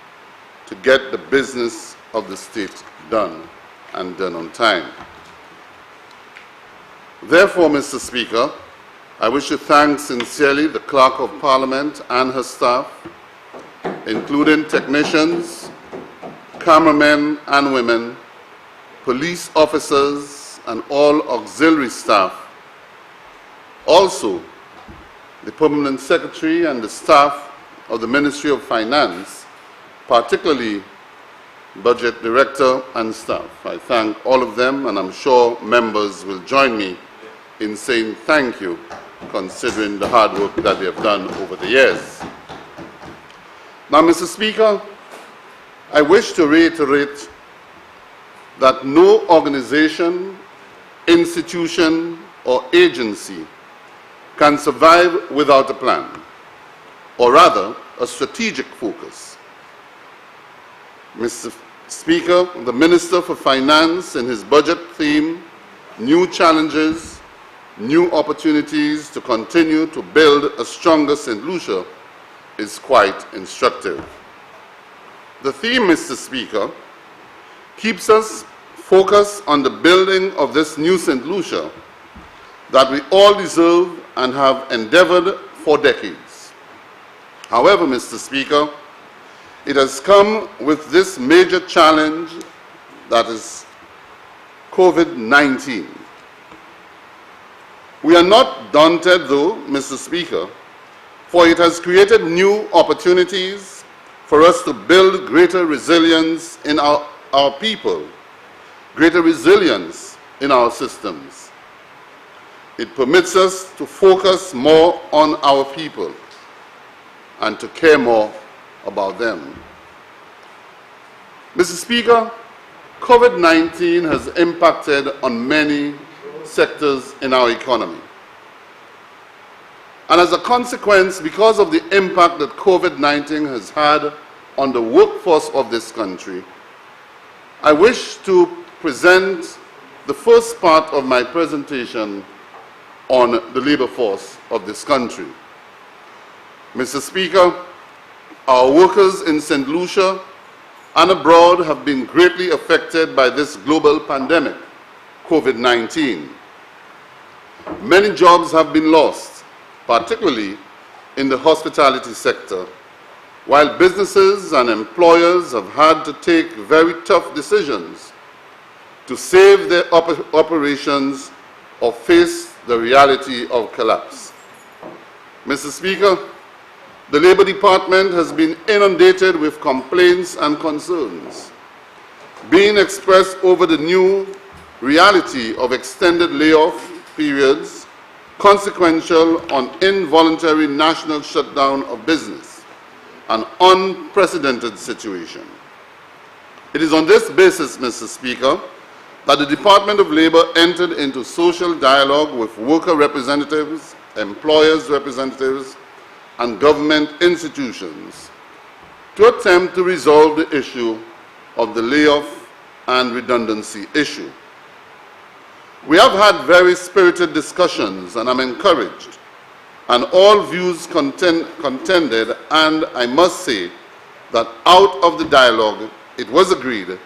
F: to get the business of the state done, and done on time. Therefore, Mr. Speaker, I wish to thank sincerely the Clerk of Parliament and her staff, including technicians, cameramen and women, police officers, and all auxiliary staff. Also, the Permanent Secretary and the staff of the Ministry of Finance, particularly Budget Director and staff. I thank all of them, and I'm sure members will join me in saying thank you, considering the hard work that they have done over the years. Now, Mr. Speaker, I wish to reiterate that no organization, institution, or agency can survive without a plan, or rather, a strategic focus. Mr. Speaker, the Minister for Finance in his budget theme, New Challenges, New Opportunities to Continue to Build a Stronger St. Lucia, is quite instructive. The theme, Mr. Speaker, keeps us focused on the building of this new St. Lucia that we all deserve and have endeavored for decades. However, Mr. Speaker, it has come with this major challenge that is COVID-19. We are not daunted though, Mr. Speaker, for it has created new opportunities for us to build greater resilience in our people, greater resilience in our systems. It permits us to focus more on our people and to care more about them. Mr. Speaker, COVID-19 has impacted on many sectors in our economy. And as a consequence, because of the impact that COVID-19 has had on the workforce of this country, I wish to present the first part of my presentation on the labor force of this country. Mr. Speaker, our workers in St. Lucia and abroad have been greatly affected by this global pandemic, COVID-19. Many jobs have been lost, particularly in the hospitality sector, while businesses and employers have had to take very tough decisions to save their operations or face the reality of collapse. Mr. Speaker, the Labour Department has been inundated with complaints and concerns being expressed over the new reality of extended layoff periods consequential on involuntary national shutdown of business, an unprecedented situation. It is on this basis, Mr. Speaker, that the Department of Labour entered into social dialogue with worker representatives, employers' representatives, and government institutions to attempt to resolve the issue of the layoff and redundancy issue. We have had very spirited discussions, and I'm encouraged, and all views contended, and I must say that out of the dialogue, it was agreed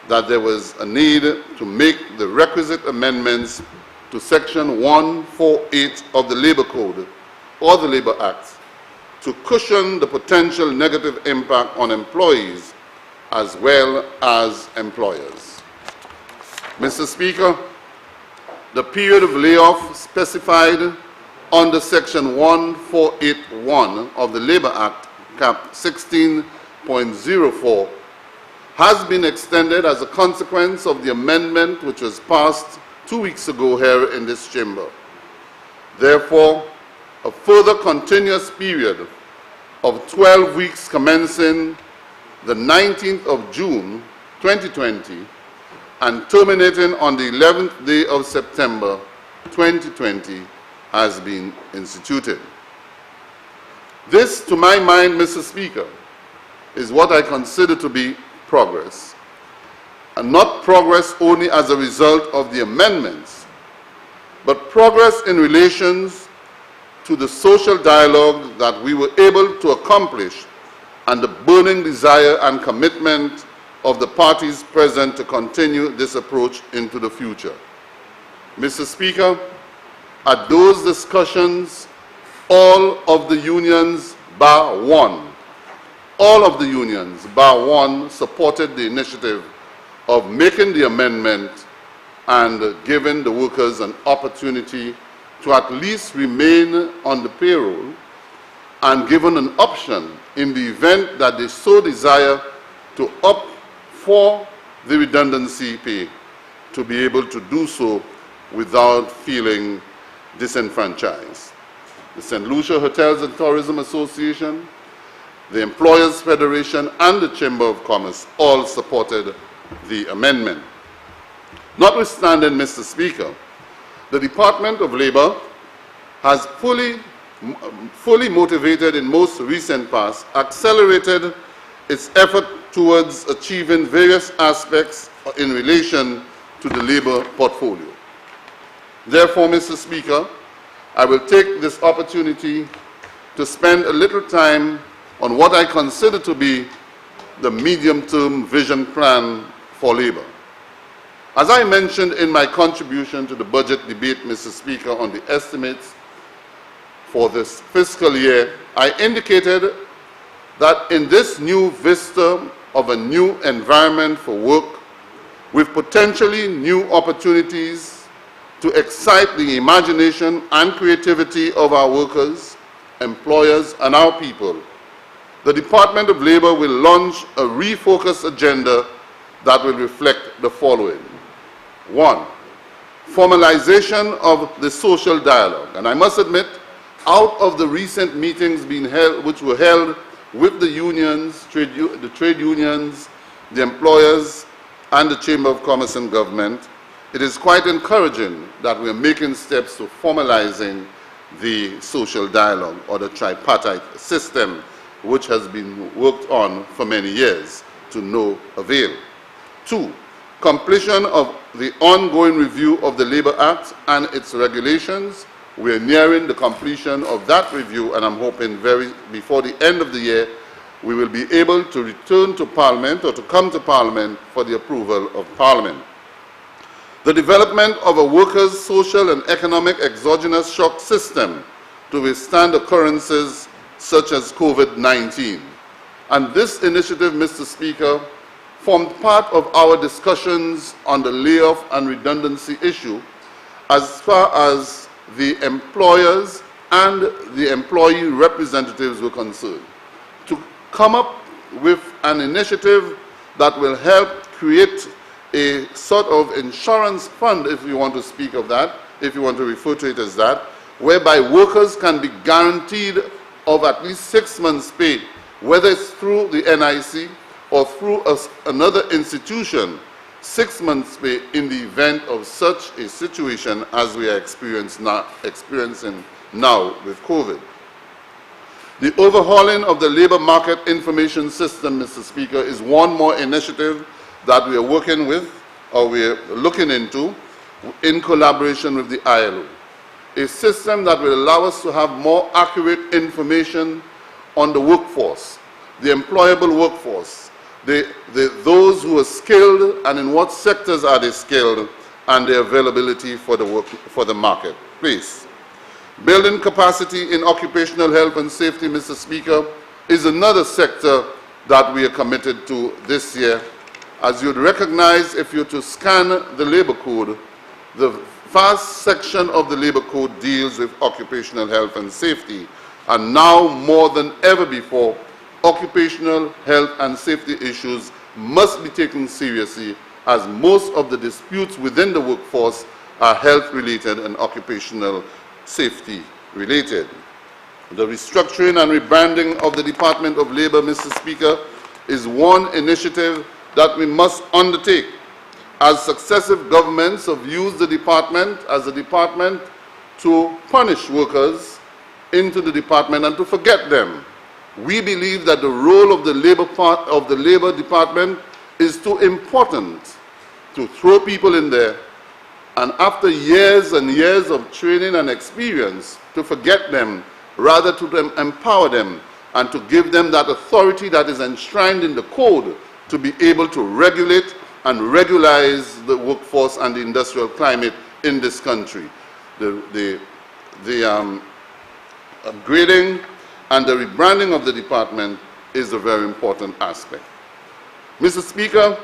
F: that there was a need to make the requisite amendments to Section 148 of the Labour Code or the Labour Act to cushion the potential negative impact on employees as well as employers. Mr. Speaker, the period of layoff specified under Section 1481 of the Labour Act, Cap 16.04, has been extended as a consequence of the amendment which was passed 2 weeks ago here in this chamber. Therefore, a further continuous period of 12 weeks commencing the 19th of June 2020 and terminating on the 11th day of September 2020 has been instituted. This, to my mind, Mr. Speaker, is what I consider to be progress, and not progress only as a result of the amendments, but progress in relations to the social dialogue that we were able to accomplish and the burning desire and commitment of the parties present to continue this approach into the future. Mr. Speaker, at those discussions, all of the unions bar one, supported the initiative of making the amendment and giving the workers an opportunity to at least remain on the payroll and given an option in the event that they so desire to opt for the redundancy pay to be able to do so without feeling disenfranchised. The St. Lucia Hotels and Tourism Association, the Employers Federation, and the Chamber of Commerce all supported the amendment. Notwithstanding, Mr. Speaker, the Department of Labour has fully motivated in most recent past, accelerated its effort towards achieving various aspects in relation to the labor portfolio. Therefore, Mr. Speaker, I will take this opportunity to spend a little time on what I consider to be the medium-term vision plan for labor. As I mentioned in my contribution to the budget debate, Mr. Speaker, on the estimates for this fiscal year, I indicated that in this new vista of a new environment for work, with potentially new opportunities to excite the imagination and creativity of our workers, employers, and our people, the Department of Labor will launch a refocused agenda that will reflect the following. 1, formalization of the social dialogue. And I must admit, out of the recent meetings which were held with the unions, the trade unions, the employers, and the Chamber of Commerce and Government, it is quite encouraging that we are making steps to formalizing the social dialogue, or the tripartite system, which has been worked on for many years to no avail. 2, completion of the ongoing review of the Labor Act and its regulations. We are nearing the completion of that review, and I'm hoping before the end of the year, we will be able to return to Parliament, or to come to Parliament for the approval of Parliament. The development of a workers' social and economic exogenous shock system to withstand occurrences such as COVID-19. And this initiative, Mr. Speaker, formed part of our discussions on the layoff and redundancy issue as far as the employers and the employee representatives were concerned, to come up with an initiative that will help create a sort of insurance fund, if you want to speak of that, if you want to refer to it as that, whereby workers can be guaranteed of at least 6 months' pay, whether it's through the NIC or through another institution, 6 months' pay in the event of such a situation as we are experiencing now with COVID. The overhauling of the labor market information system, Mr. Speaker, is one more initiative that we are working with, or we are looking into, in collaboration with the ILO. A system that will allow us to have more accurate information on the workforce, the employable workforce, those who are skilled and in what sectors are they skilled, and their availability for the marketplace. Building capacity in occupational health and safety, Mr. Speaker, is another sector that we are committed to this year. As you'd recognize, if you're to scan the labor code, the vast section of the labor code deals with occupational health and safety, and now more than ever before, occupational health and safety issues must be taken seriously, as most of the disputes within the workforce are health-related and occupational safety-related. The restructuring and rebranding of the Department of Labor, Mr. Speaker, is one initiative that we must undertake, as successive governments have used the department as a department to punish workers into the department and to forget them. We believe that the role of the labor department is too important to throw people in there, and after years and years of training and experience, to forget them, rather to empower them and to give them that authority that is enshrined in the code to be able to regulate and regularize the workforce and the industrial climate in this country. The upgrading and the rebranding of the department is a very important aspect. Mr. Speaker,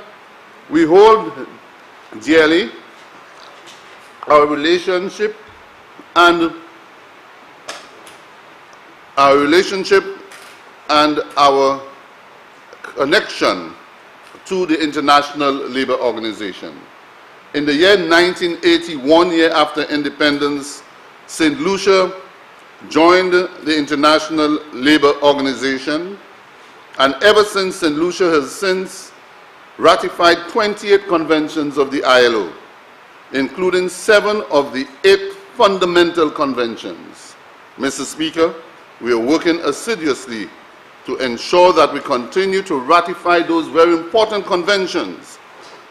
F: we hold dearly our relationship and our connection to the International Labour Organization. In the year 1980, 1 year after independence, St. Lucia joined the International Labour Organization, and ever since, St. Lucia has since ratified 28 conventions of the ILO, including 7 of the 8 fundamental conventions. Mr. Speaker, we are working assiduously to ensure that we continue to ratify those very important conventions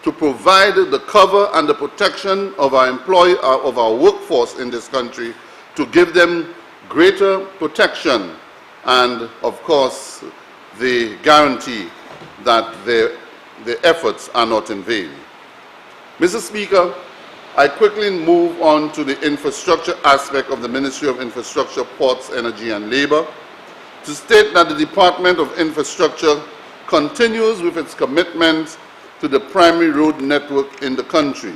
F: to provide the cover and the protection of our workforce in this country, to give them greater protection and, of course, the guarantee that their efforts are not in vain. Mr. Speaker, I quickly move on to the infrastructure aspect of the Ministry of Infrastructure, Ports, Energy and Labour to state that the Department of Infrastructure continues with its commitment to the primary road network in the country.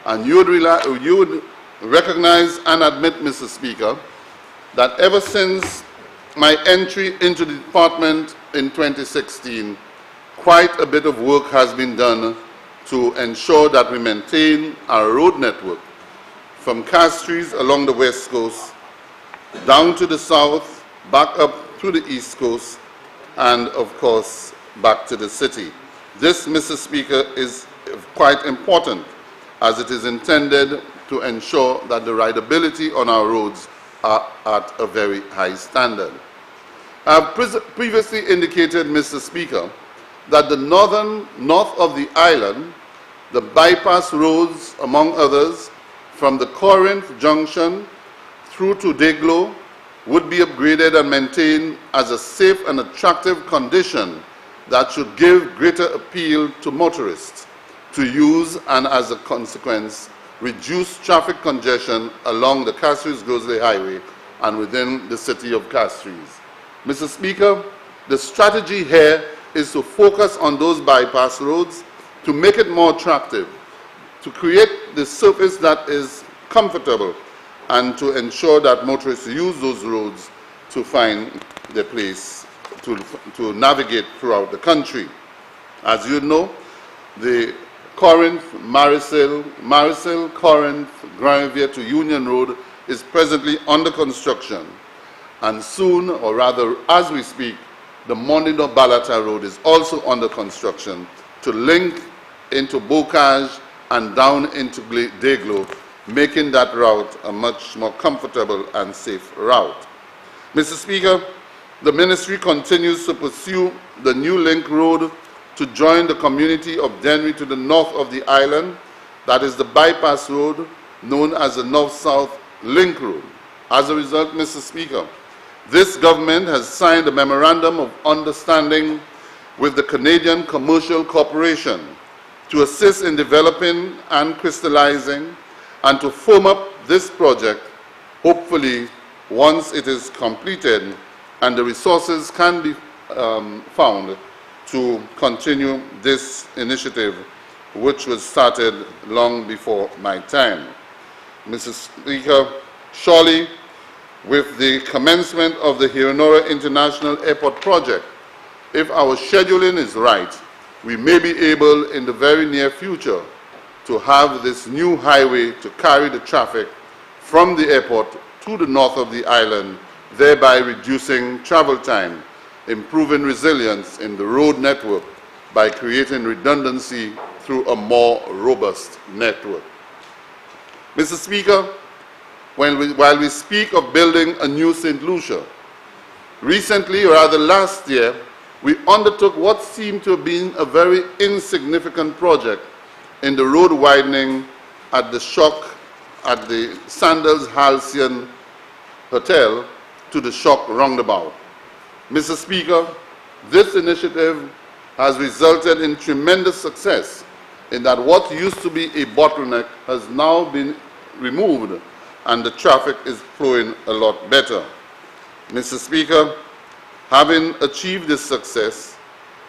F: And you would recognize and admit, Mr. Speaker, that ever since my entry into the department in 2016, quite a bit of work has been done to ensure that we maintain our road network from Castries along the west coast, down to the south, back up to the east coast, and of course back to the city. This, Mr. Speaker, is quite important as it is intended to ensure that the rideability on our roads are at a very high standard. I have previously indicated, Mr. Speaker, that the north of the island, the bypass roads, among others, from the Corinth Junction through to Deglo, would be upgraded and maintained as a safe and attractive condition that should give greater appeal to motorists to use and, as a consequence, reduce traffic congestion along the Castries-Grosley Highway and within the city of Castries. Mr. Speaker, the strategy here is to focus on those bypass roads, to make it more attractive, to create the surface that is comfortable, and to ensure that motorists use those roads to find their place to navigate throughout the country. As you know, the Corinth, Marisil, Corinth, Granville to Union Road is presently under construction. And soon, or rather as we speak, the Mondino-Balata Road is also under construction to link into Bocage and down into Deglo, making that route a much more comfortable and safe route. Mr. Speaker, the ministry continues to pursue the new link road to join the community of Dennery to the north of the island, that is the bypass road known as the North-South Link Road. As a result, Mr. Speaker, this government has signed a memorandum of understanding with the Canadian Commercial Corporation to assist in developing and crystallizing and to firm up this project, hopefully once it is completed and the resources can be found to continue this initiative, which was started long before my time. Mr. Speaker, surely with the commencement of the Hiranora International Airport project, if our scheduling is right, we may be able in the very near future to have this new highway to carry the traffic from the airport to the north of the island, thereby reducing travel time, improving resilience in the road network by creating redundancy through a more robust network. Mr. Speaker, while we speak of building a new St. Lucia, recently, or rather last year, we undertook what seemed to have been a very insignificant project in the road widening at the Sandals Halcyon Hotel to the Shock roundabout. Mr. Speaker, this initiative has resulted in tremendous success in that what used to be a bottleneck has now been removed and the traffic is flowing a lot better. Mr. Speaker, having achieved this success,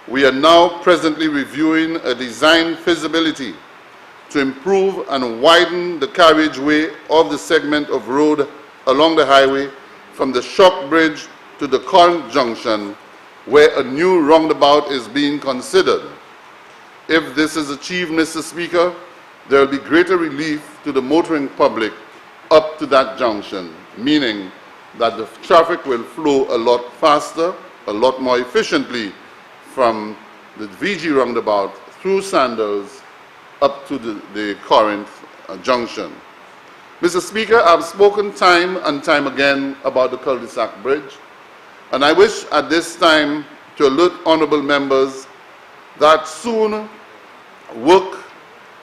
F: we are now presently reviewing a design feasibility to improve and widen the carriageway of the segment of road along the highway from the Shock Bridge to the Corinth Junction, where a new roundabout is being considered. If this is achieved, Mr. Speaker, there will be greater relief to the motoring public up to that junction, meaning that the traffic will flow a lot faster, a lot more efficiently from the VG roundabout through Sandals up to the Corinth Junction. Mr. Speaker, I've spoken time and time again about the cul-de-sac bridge. And I wish at this time to alert honorable members that soon work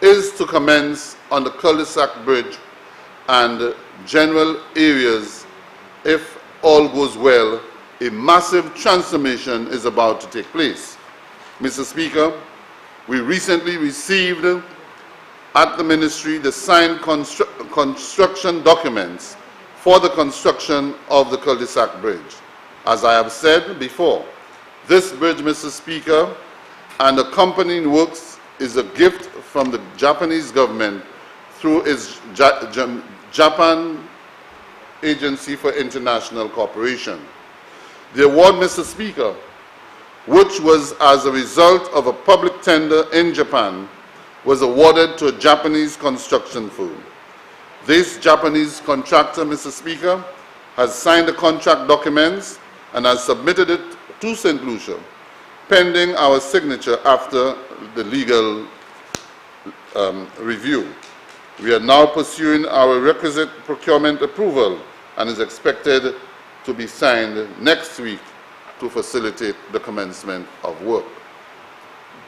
F: is to commence on the cul-de-sac bridge and general areas. If all goes well, a massive transformation is about to take place. Mr. Speaker, we recently received at the ministry the signed construction documents for the construction of the cul-de-sac bridge. As I have said before, this bridge, Mr. Speaker, and accompanying works is a gift from the Japanese government through its Japan Agency for International Cooperation. The award, Mr. Speaker, which was as a result of a public tender in Japan, was awarded to a Japanese construction firm. This Japanese contractor, Mr. Speaker, has signed the contract documents and has submitted it to St. Lucia, pending our signature after the legal review. We are now pursuing our requisite procurement approval and is expected to be signed next week to facilitate the commencement of work.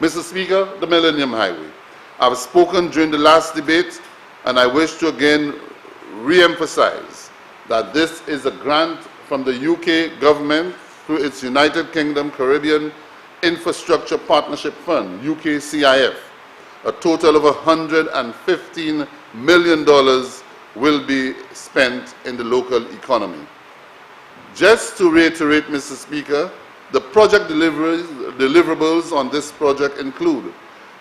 F: Mr. Speaker, the Millennium Highway. I've spoken during the last debate, and I wish to again re-emphasize that this is a grant from the UK government through its United Kingdom Caribbean Infrastructure Partnership Fund, UKCIF. A total of $115 million will be spent in the local economy. Just to reiterate, Mr. Speaker, the project deliverables on this project include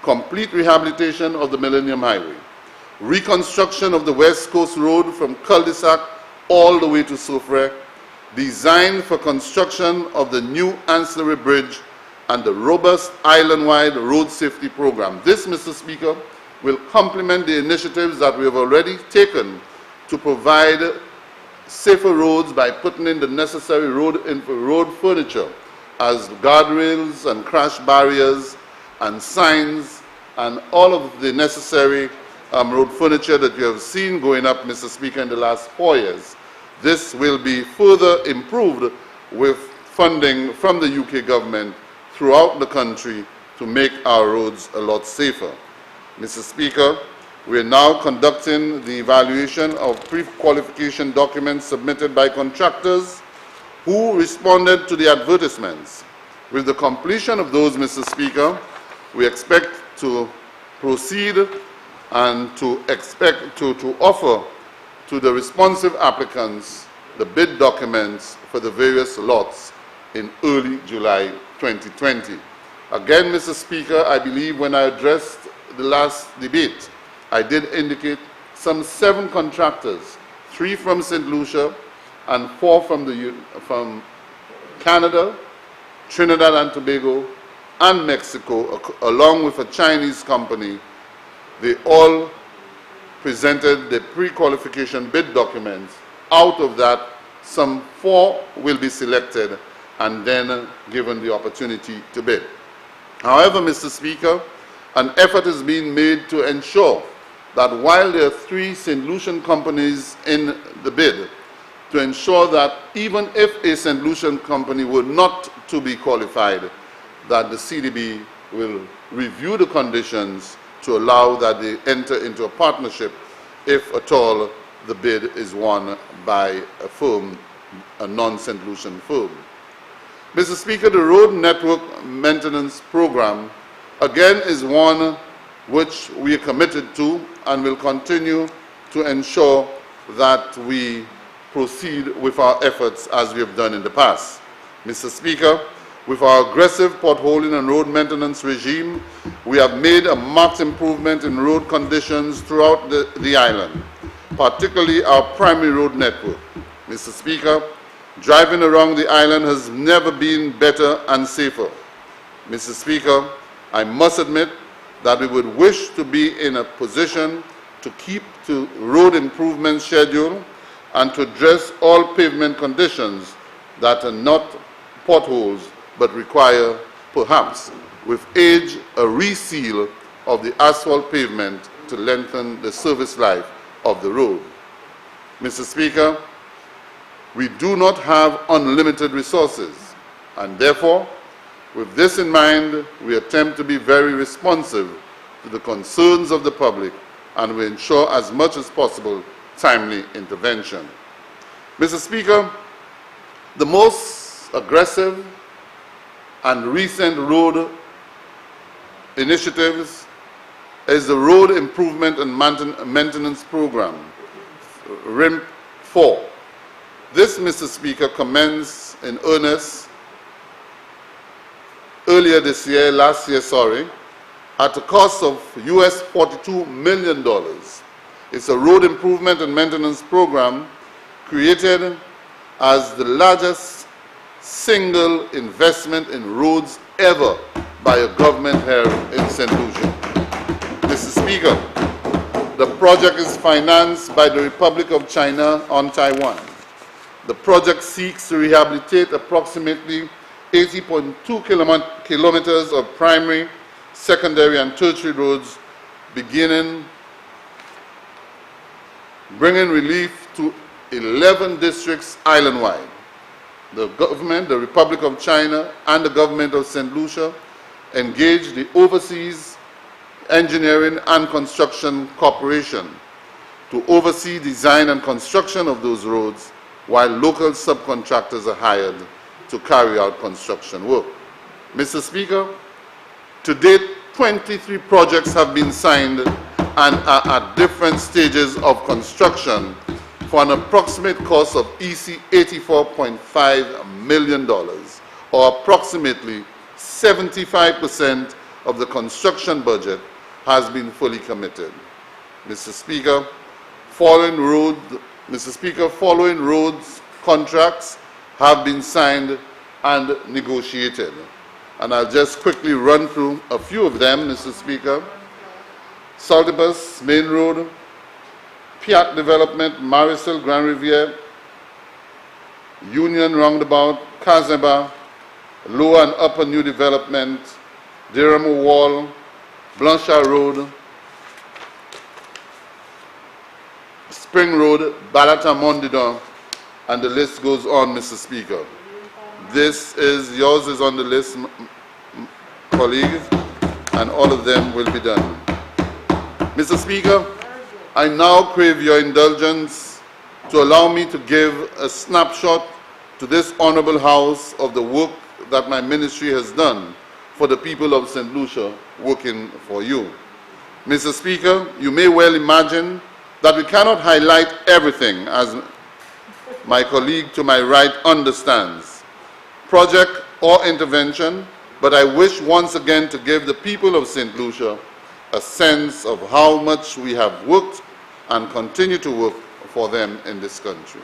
F: complete rehabilitation of the Millennium Highway, reconstruction of the West Coast Road from cul-de-sac all the way to Soufre, design for construction of the new ancillary bridge, and the robust island-wide road safety program. This, Mr. Speaker, will complement the initiatives that we have already taken to provide safer roads by putting in the necessary road furniture as guardrails and crash barriers and signs and all of the necessary road furniture that you have seen going up, Mr. Speaker, in the last 4 years. This will be further improved with funding from the UK government throughout the country to make our roads a lot safer. Mr. Speaker, we are now conducting the evaluation of pre-qualification documents submitted by contractors who responded to the advertisements. With the completion of those, Mr. Speaker, we expect to proceed and to offer to the responsive applicants the bid documents for the various lots in early July 2020. Again, Mr. Speaker, I believe when I addressed the last debate, I did indicate some 7 contractors, 3 from St. Lucia and 4 from Canada, Trinidad and Tobago, and Mexico, along with a Chinese company. They all presented the pre-qualification bid documents. Out of that, some 4 will be selected and then given the opportunity to bid. However, Mr. Speaker, an effort is being made to ensure that while there are 3 St. Lucian companies in the bid, to ensure that even if a St. Lucian company were not to be qualified, that the CDB will review the conditions to allow that they enter into a partnership if at all the bid is won by a firm, a non-St. Lucian firm. Mr. Speaker, the road network maintenance program again is one which we are committed to and will continue to ensure that we proceed with our efforts as we have done in the past. Mr. Speaker, with our aggressive potholing and road maintenance regime, we have made a marked improvement in road conditions throughout the island, particularly our primary road network. Mr. Speaker, driving around the island has never been better and safer. Mr. Speaker, I must admit that we would wish to be in a position to keep to road improvement schedule and to address all pavement conditions that are not potholes but require, perhaps, with age, a reseal of the asphalt pavement to lengthen the service life of the road. Mr. Speaker, We do not have unlimited resources, and therefore, with this in mind, we attempt to be very responsive to the concerns of the public, and we ensure as much as possible timely intervention. Mr. Speaker, the most aggressive and recent road initiatives is the Road Improvement and Maintenance Program, RIMP 4. This, Mr. Speaker, commenced in earnest earlier this year, at a cost of US $42 million. It's a road improvement and maintenance program created as the largest single investment in roads ever by a government here in St. Lucia. Mr. Speaker, the project is financed by the Republic of China on Taiwan. The project seeks to rehabilitate approximately 80.2 kilometers of primary, secondary, and tertiary roads, bringing relief to 11 districts island-wide. The government, the Republic of China, and the government of St. Lucia engaged the Overseas Engineering and Construction Corporation to oversee design and construction of those roads, while local subcontractors are hired to carry out construction work. Mr. Speaker, to date, 23 projects have been signed and are at different stages of construction for an approximate cost of $84.5 million, or approximately 75% of the construction budget has been fully committed. Mr. Speaker, following roads contracts have been signed and negotiated. And I'll just quickly run through a few of them, Mr. Speaker. Saltibus Main Road, Piat Development, Marisol Grand Riviere, Union Roundabout, Kazeba, Lower and Upper New Development, Diramo Wall, Blanchard Road, Spring Road, Balata Mondidon, and the list goes on, Mr. Speaker. Yours is on the list, colleagues, and all of them will be done. Mr. Speaker, I now crave your indulgence to allow me to give a snapshot to this honorable House of the work that my ministry has done for the people of St. Lucia, working for you. Mr. Speaker, you may well imagine that we cannot highlight everything, as my colleague to my right understands, project or intervention, but I wish once again to give the people of St. Lucia a sense of how much we have worked and continue to work for them in this country.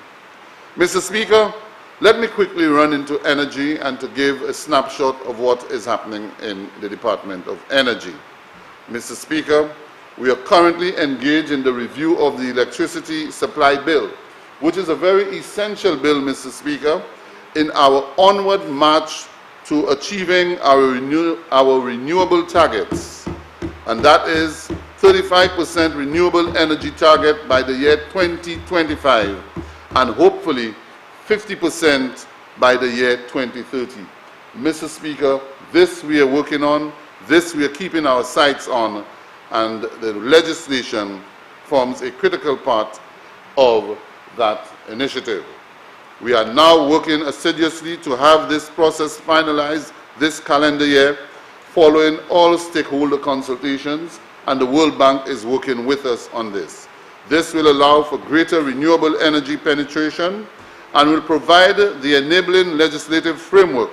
F: Mr. Speaker, let me quickly run into energy and to give a snapshot of what is happening in the Department of Energy. Mr. Speaker, we are currently engaged in the review of the electricity supply bill, which is a very essential bill, Mr. Speaker, in our onward march to achieving our renewable targets, and that is 35% renewable energy target by the year 2025, and hopefully 50% by the year 2030. Mr. Speaker, this we are working on, this we are keeping our sights on, and the legislation forms a critical part of that initiative. We are now working assiduously to have this process finalized this calendar year, following all stakeholder consultations, and the World Bank is working with us on this. This will allow for greater renewable energy penetration and will provide the enabling legislative framework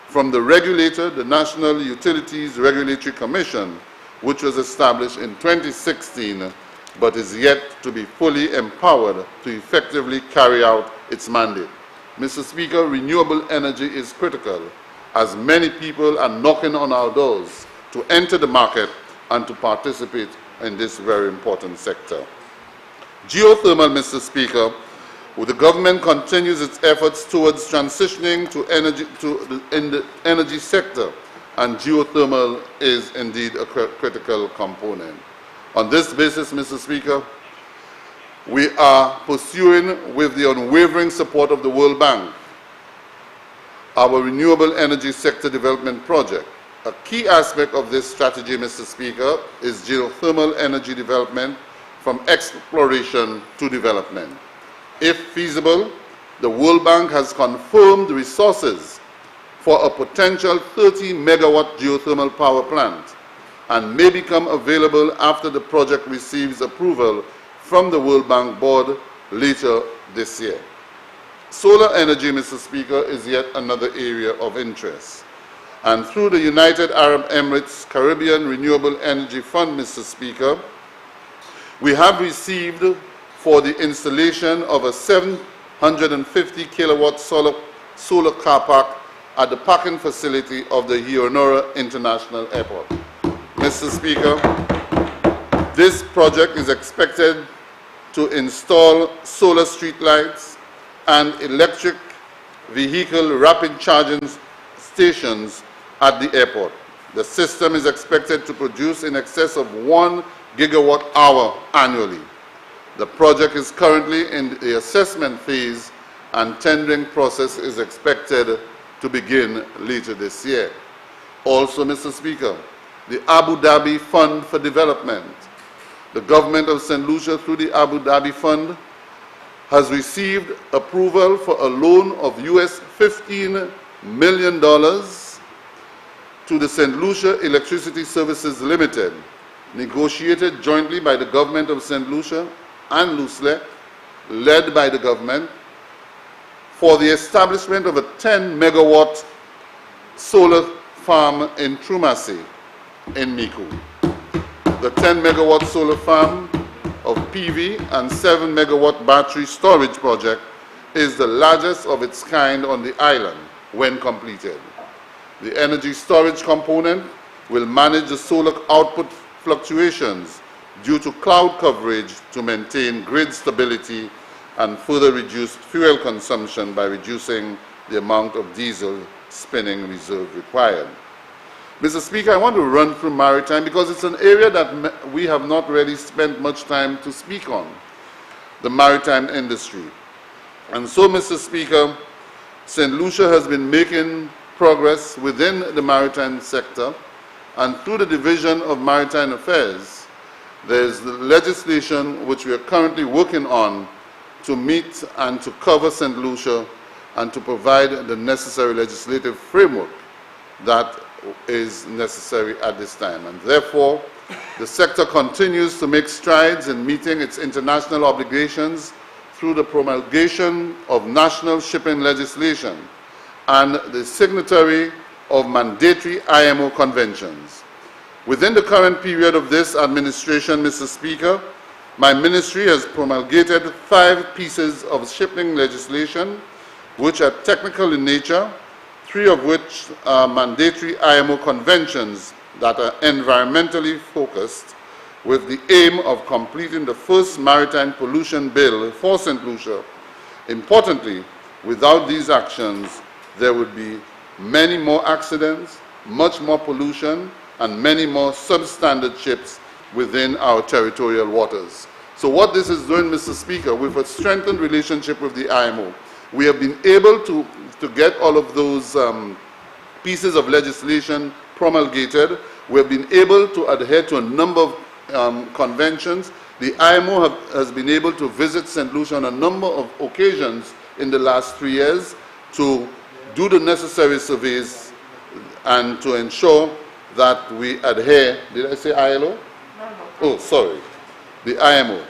F: from the regulator, the National Utilities Regulatory Commission, which was established in 2016, but is yet to be fully empowered to effectively carry out its mandate. Mr. Speaker, renewable energy is critical, as many people are knocking on our doors to enter the market and to participate in this very important sector. Geothermal, Mr. Speaker, the government continues its efforts towards transitioning in the energy sector, and geothermal is indeed a critical component. On this basis, Mr. Speaker, we are pursuing with the unwavering support of the World Bank our renewable energy sector development project. A key aspect of this strategy, Mr. Speaker, is geothermal energy development from exploration to development. If feasible, the World Bank has confirmed resources for a potential 30 megawatt geothermal power plant and may become available after the project receives approval from the World Bank board later this year. Solar energy, Mr. Speaker, is yet another area of interest. And through the United Arab Emirates Caribbean Renewable Energy Fund, Mr. Speaker, we have received for the installation of a 750 kilowatt solar car park at the parking facility of the Heronora International Airport. Mr. Speaker, this project is expected to install solar street lights and electric vehicle rapid charging stations at the airport. The system is expected to produce in excess of 1 gigawatt hour annually. The project is currently in the assessment phase and tendering process is expected to begin later this year. Also, Mr. Speaker, the Abu Dhabi Fund for Development. The government of St. Lucia, through the Abu Dhabi Fund, has received approval for a loan of US $15 million to the St. Lucia Electricity Services Limited, negotiated jointly by the government of St. Lucia and LUSLEC, led by the government, for the establishment of a 10 megawatt solar farm in Trumasi in Miku. The 10 megawatt solar farm of PV and 7 megawatt battery storage project is the largest of its kind on the island when completed. The energy storage component will manage the solar output fluctuations due to cloud coverage to maintain grid stability and further reduce fuel consumption by reducing the amount of diesel spinning reserve required. Mr. Speaker, I want to run through maritime because it's an area that we have not really spent much time to speak on, the maritime industry. And so, Mr. Speaker, St. Lucia has been making progress within the maritime sector, and through the Division of Maritime Affairs, there's the legislation which we are currently working on to meet and to cover St. Lucia and to provide the necessary legislative framework that is necessary at this time. And therefore, the sector continues to make strides in meeting its international obligations through the promulgation of national shipping legislation and the signatory of mandatory IMO conventions. Within the current period of this administration, Mr. Speaker, my ministry has promulgated 5 pieces of shipping legislation which are technical in nature, 3 of which are mandatory IMO conventions that are environmentally focused, with the aim of completing the first maritime pollution bill for St. Lucia. Importantly, without these actions, there would be many more accidents, much more pollution, and many more substandard ships within our territorial waters. So what this is doing, Mr. Speaker, with a strengthened relationship with the IMO, we have been able to get all of those pieces of legislation promulgated. We have been able to adhere to a number of conventions. The IMO has been able to visit St. Lucia on a number of occasions in the last 3 years to do the necessary surveys and to ensure that we adhere, did I say ILO? No. Oh, sorry, the IMO,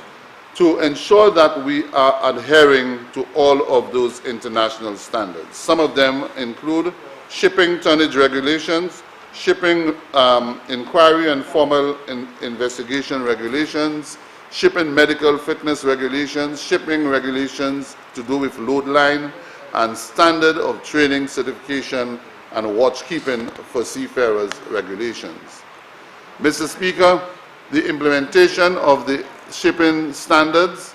F: to ensure that we are adhering to all of those international standards. Some of them include shipping tonnage regulations, shipping inquiry and formal investigation regulations, shipping medical fitness regulations, shipping regulations to do with load line, and standard of training, certification, and watchkeeping for seafarers regulations. Mr. Speaker, the implementation of the shipping standards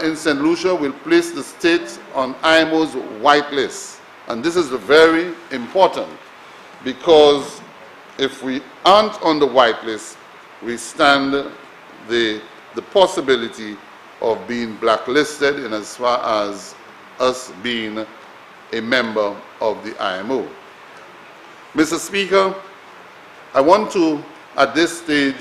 F: in St. Lucia will place the state on IMO's white list. And this is very important because if we aren't on the white list, we stand the possibility of being blacklisted in as far as us being a member of the IMO. Mr. Speaker, I want to, at this stage,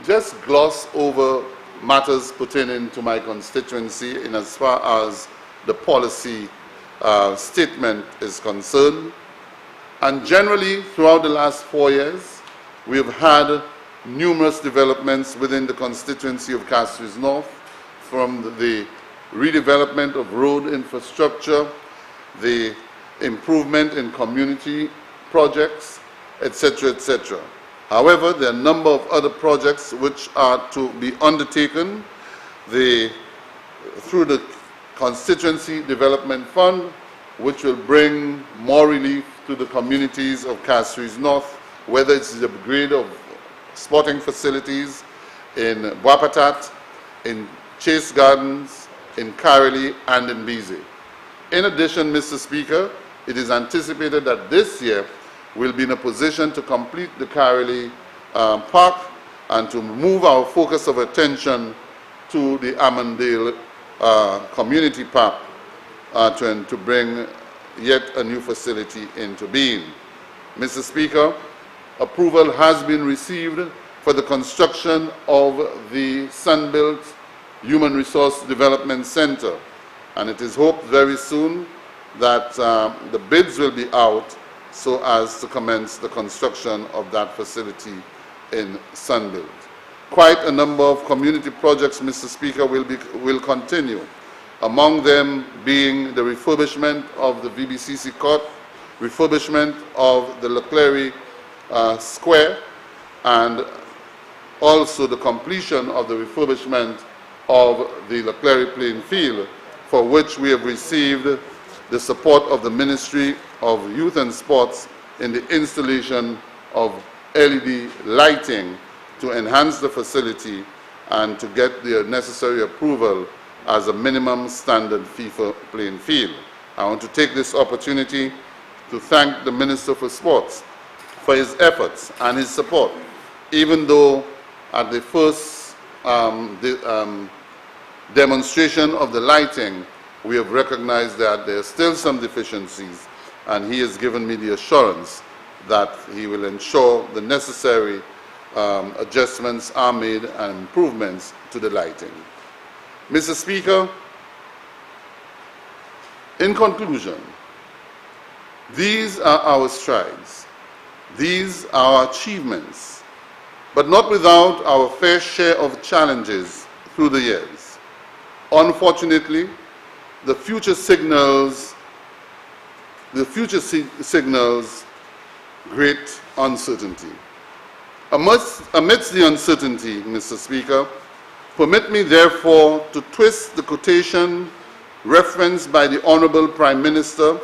F: just gloss over matters pertaining to my constituency in as far as the policy statement is concerned. And generally, throughout the last 4 years, we have had numerous developments within the constituency of Castries North, from the redevelopment of road infrastructure, the improvement in community projects, etc., etc. However, there are a number of other projects which are to be undertaken through the Constituency Development Fund, which will bring more relief to the communities of Castries North, whether it's the upgrade of sporting facilities in Wapatat, in Chase Gardens, in Carolee, and in Beazey. In addition, Mr. Speaker, it is anticipated that this year we'll be in a position to complete the Carolee Park and to move our focus of attention to the Amondale Community Park to bring yet a new facility into being. Mr. Speaker, approval has been received for the construction of the Sunbelt Human Resource Development Center, and it is hoped very soon that the bids will be out so as to commence the construction of that facility in Sunbelt. Quite a number of community projects, Mr. Speaker, will continue, among them being the refurbishment of the VBCC court, refurbishment of the Leclerc Square, and also the completion of the refurbishment of the Leclerc playing field, for which we have received the support of the Ministry of Youth and Sports in the installation of LED lighting to enhance the facility and to get the necessary approval as a minimum standard FIFA playing field. I want to take this opportunity to thank the Minister for Sports for his efforts and his support, even though at the first demonstration of the lighting, we have recognized that there are still some deficiencies, and he has given me the assurance that he will ensure the necessary adjustments are made and improvements to the lighting. Mr. Speaker, in conclusion, these are our strides, these are our achievements, but not without our fair share of challenges through the years. Unfortunately, the future signals great uncertainty. Amidst the uncertainty, Mr. Speaker, permit me therefore to twist the quotation referenced by the Honorable Prime Minister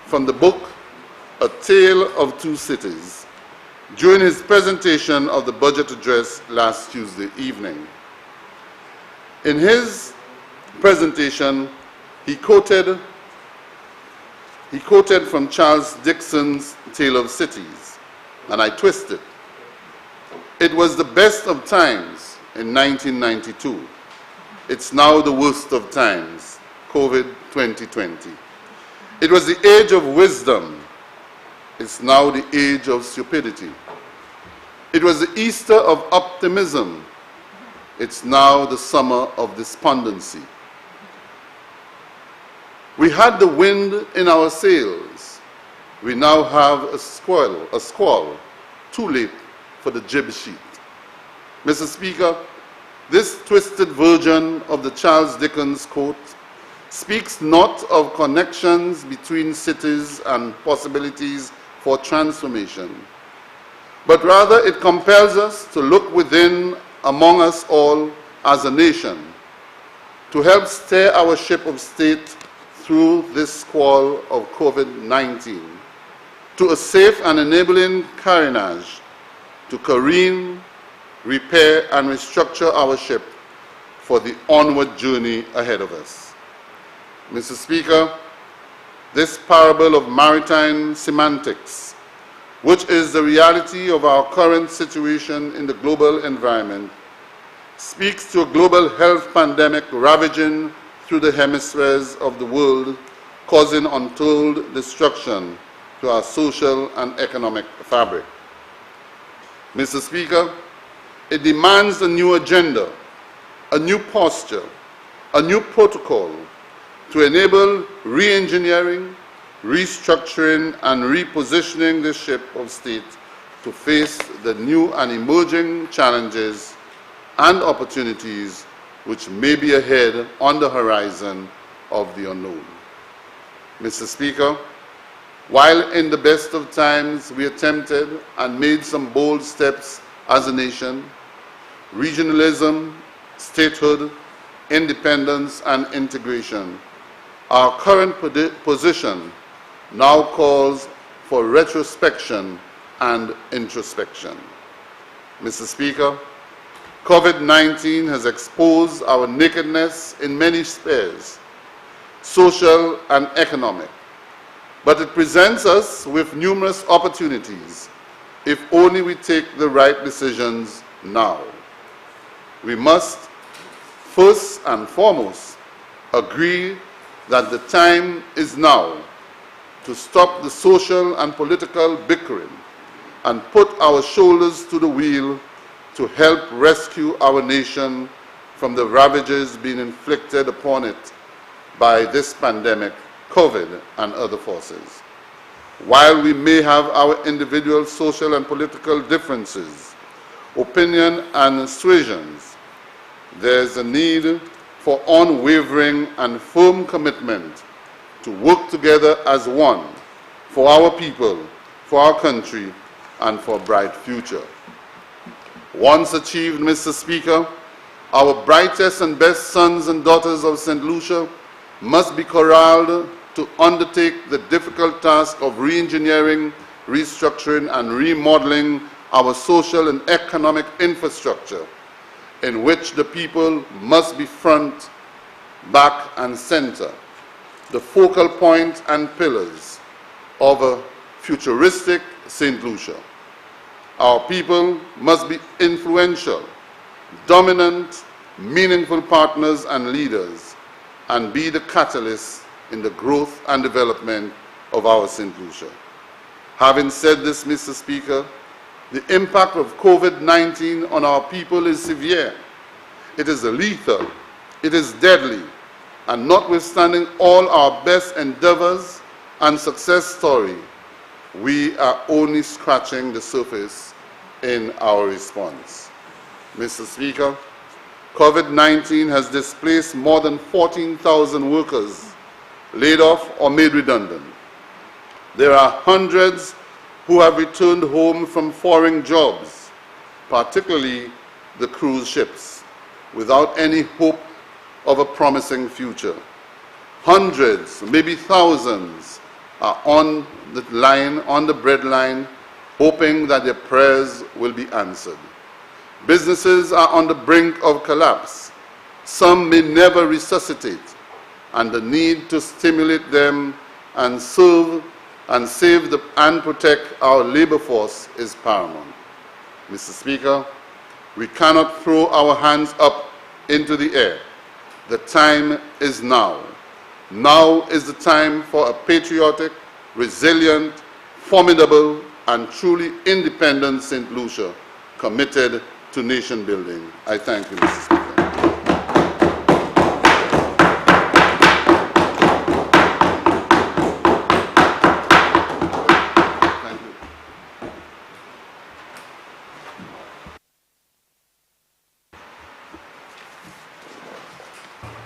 F: from the book A Tale of Two Cities during his presentation of the budget address last Tuesday evening. In his presentation, he quoted from Charles Dickens's Tale of Cities, and I twisted. It was the best of times in 1992. It's now the worst of times, COVID 2020. It was the age of wisdom. It's now the age of stupidity. It was the Easter of optimism. It's now the summer of despondency. We had the wind in our sails. We now have a squall, too late for the jib sheet. Mr. Speaker, this twisted version of the Charles Dickens quote speaks not of connections between cities and possibilities for transformation, but rather it compels us to look within among us all as a nation to help steer our ship of state through this squall of COVID-19 to a safe and enabling carriage to careen, repair, and restructure our ship for the onward journey ahead of us. Mr. Speaker, this parable of maritime semantics, which is the reality of our current situation in the global environment, speaks to a global health pandemic ravaging through the hemispheres of the world, causing untold destruction to our social and economic fabric. Mr. Speaker, it demands a new agenda, a new posture, a new protocol to enable re-engineering, restructuring, and repositioning the ship of state to face the new and emerging challenges and opportunities which may be ahead on the horizon of the unknown. Mr. Speaker, while in the best of times we attempted and made some bold steps as a nation, regionalism, statehood, independence, and integration, our current position now calls for retrospection and introspection. Mr. Speaker, COVID-19 has exposed our nakedness in many spheres, social and economic, but it presents us with numerous opportunities if only we take the right decisions now. We must, first and foremost, agree that the time is now to stop the social and political bickering and put our shoulders to the wheel to help rescue our nation from the ravages being inflicted upon it by this pandemic, COVID, and other forces. While we may have our individual social and political differences, opinion and suasions, there is a need for unwavering and firm commitment to work together as one for our people, for our country, and for a bright future. Once achieved, Mr. Speaker, our brightest and best sons and daughters of St. Lucia must be corralled to undertake the difficult task of re-engineering, restructuring, and remodeling our social and economic infrastructure, in which the people must be front, back, and center, the focal point and pillars of a futuristic St. Lucia. Our people must be influential, dominant, meaningful partners and leaders, and be the catalyst in the growth and development of our St. Lucia. Having said this, Mr. Speaker, the impact of COVID-19 on our people is severe. It is lethal, it is deadly, and notwithstanding all our best endeavors and success story, we are only scratching the surface in our response. Mr. Speaker, COVID-19 has displaced more than 14,000 workers, laid off or made redundant. There are hundreds who have returned home from foreign jobs, particularly the cruise ships, without any hope of a promising future. Hundreds, maybe thousands, are on the line, on the breadline, hoping that their prayers will be answered. Businesses are on the brink of collapse. Some may never resuscitate, and the need to stimulate them and serve and save and protect our labor force is paramount. Mr. Speaker, we cannot throw our hands up into the air. The time is now. Now is the time for a patriotic, resilient, formidable, and truly independent St. Lucia, committed to nation building. I thank you, Mr. Speaker. Thank you.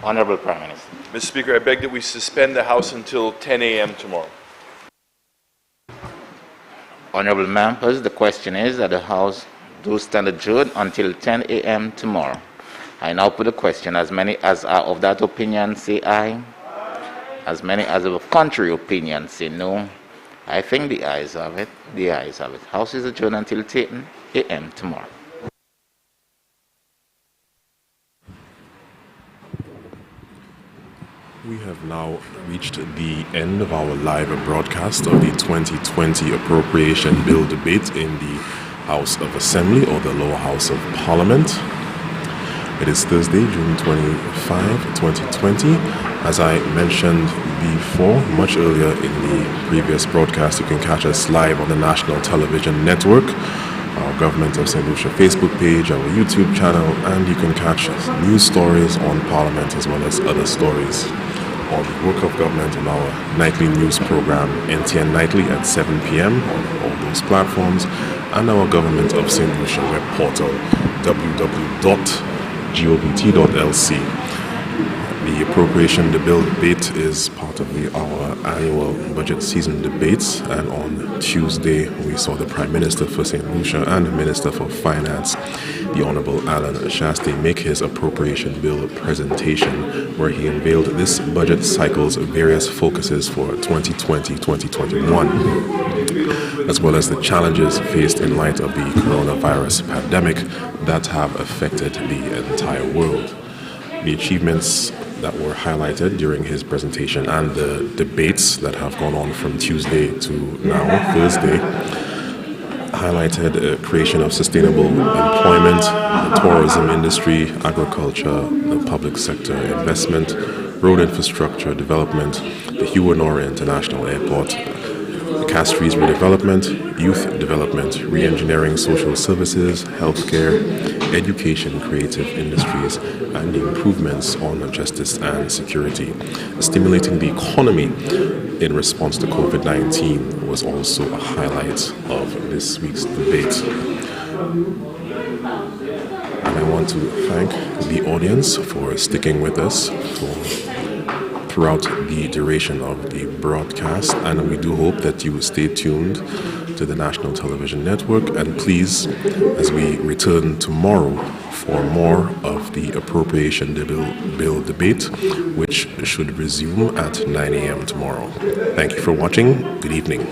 A: Honorable Prime Minister.
D: Mr. Speaker, I beg that we suspend the House until 10 a.m. tomorrow.
A: Honorable members, the question is that the House do stand adjourned until 10 a.m. tomorrow. I now put the question. As many as are of that opinion say aye. As many as of contrary opinion say no. I think the ayes have it. The ayes have it. House is adjourned until 10 a.m. tomorrow.
G: We have now reached the end of our live broadcast of the 2020 Appropriation Bill debate in the House of Assembly or the lower house of Parliament. It is Thursday, June 25, 2020. As I mentioned before, much earlier in the previous broadcast, you can catch us live on the National Television Network, our Government of St. Lucia Facebook page, our YouTube channel, and you can catch news stories on Parliament as well as other stories on the work of government on our nightly news program, NTN Nightly at 7 p.m. on all those platforms, and our Government of St. Lucia web portal, www.govt.lc. The appropriation, the bill debate is part of our annual budget season debates, and on Tuesday we saw the Prime Minister for St. Lucia and the Minister for Finance, the Honorable Alan Shaste, make his appropriation bill presentation, where he unveiled this budget cycle's various focuses for 2020-2021, as well as the challenges faced in light of the coronavirus pandemic that have affected the entire world. The achievements that were highlighted during his presentation and the debates that have gone on from Tuesday to now, Thursday, highlighted creation of sustainable employment, the tourism industry, agriculture, the public sector investment, road infrastructure development, the Hugh Honore International Airport, the Castries redevelopment, youth development, re-engineering social services, healthcare, education, creative industries, and the improvements on justice and security. Stimulating the economy in response to COVID-19 was also a highlight of this week's debate. And I want to thank the audience for sticking with us throughout the duration of the broadcast, and we do hope that you will stay tuned to the National Television Network, and please, as we return tomorrow for more of the appropriation bill debate, which should resume at 9 a.m. tomorrow. Thank you for watching. Good evening.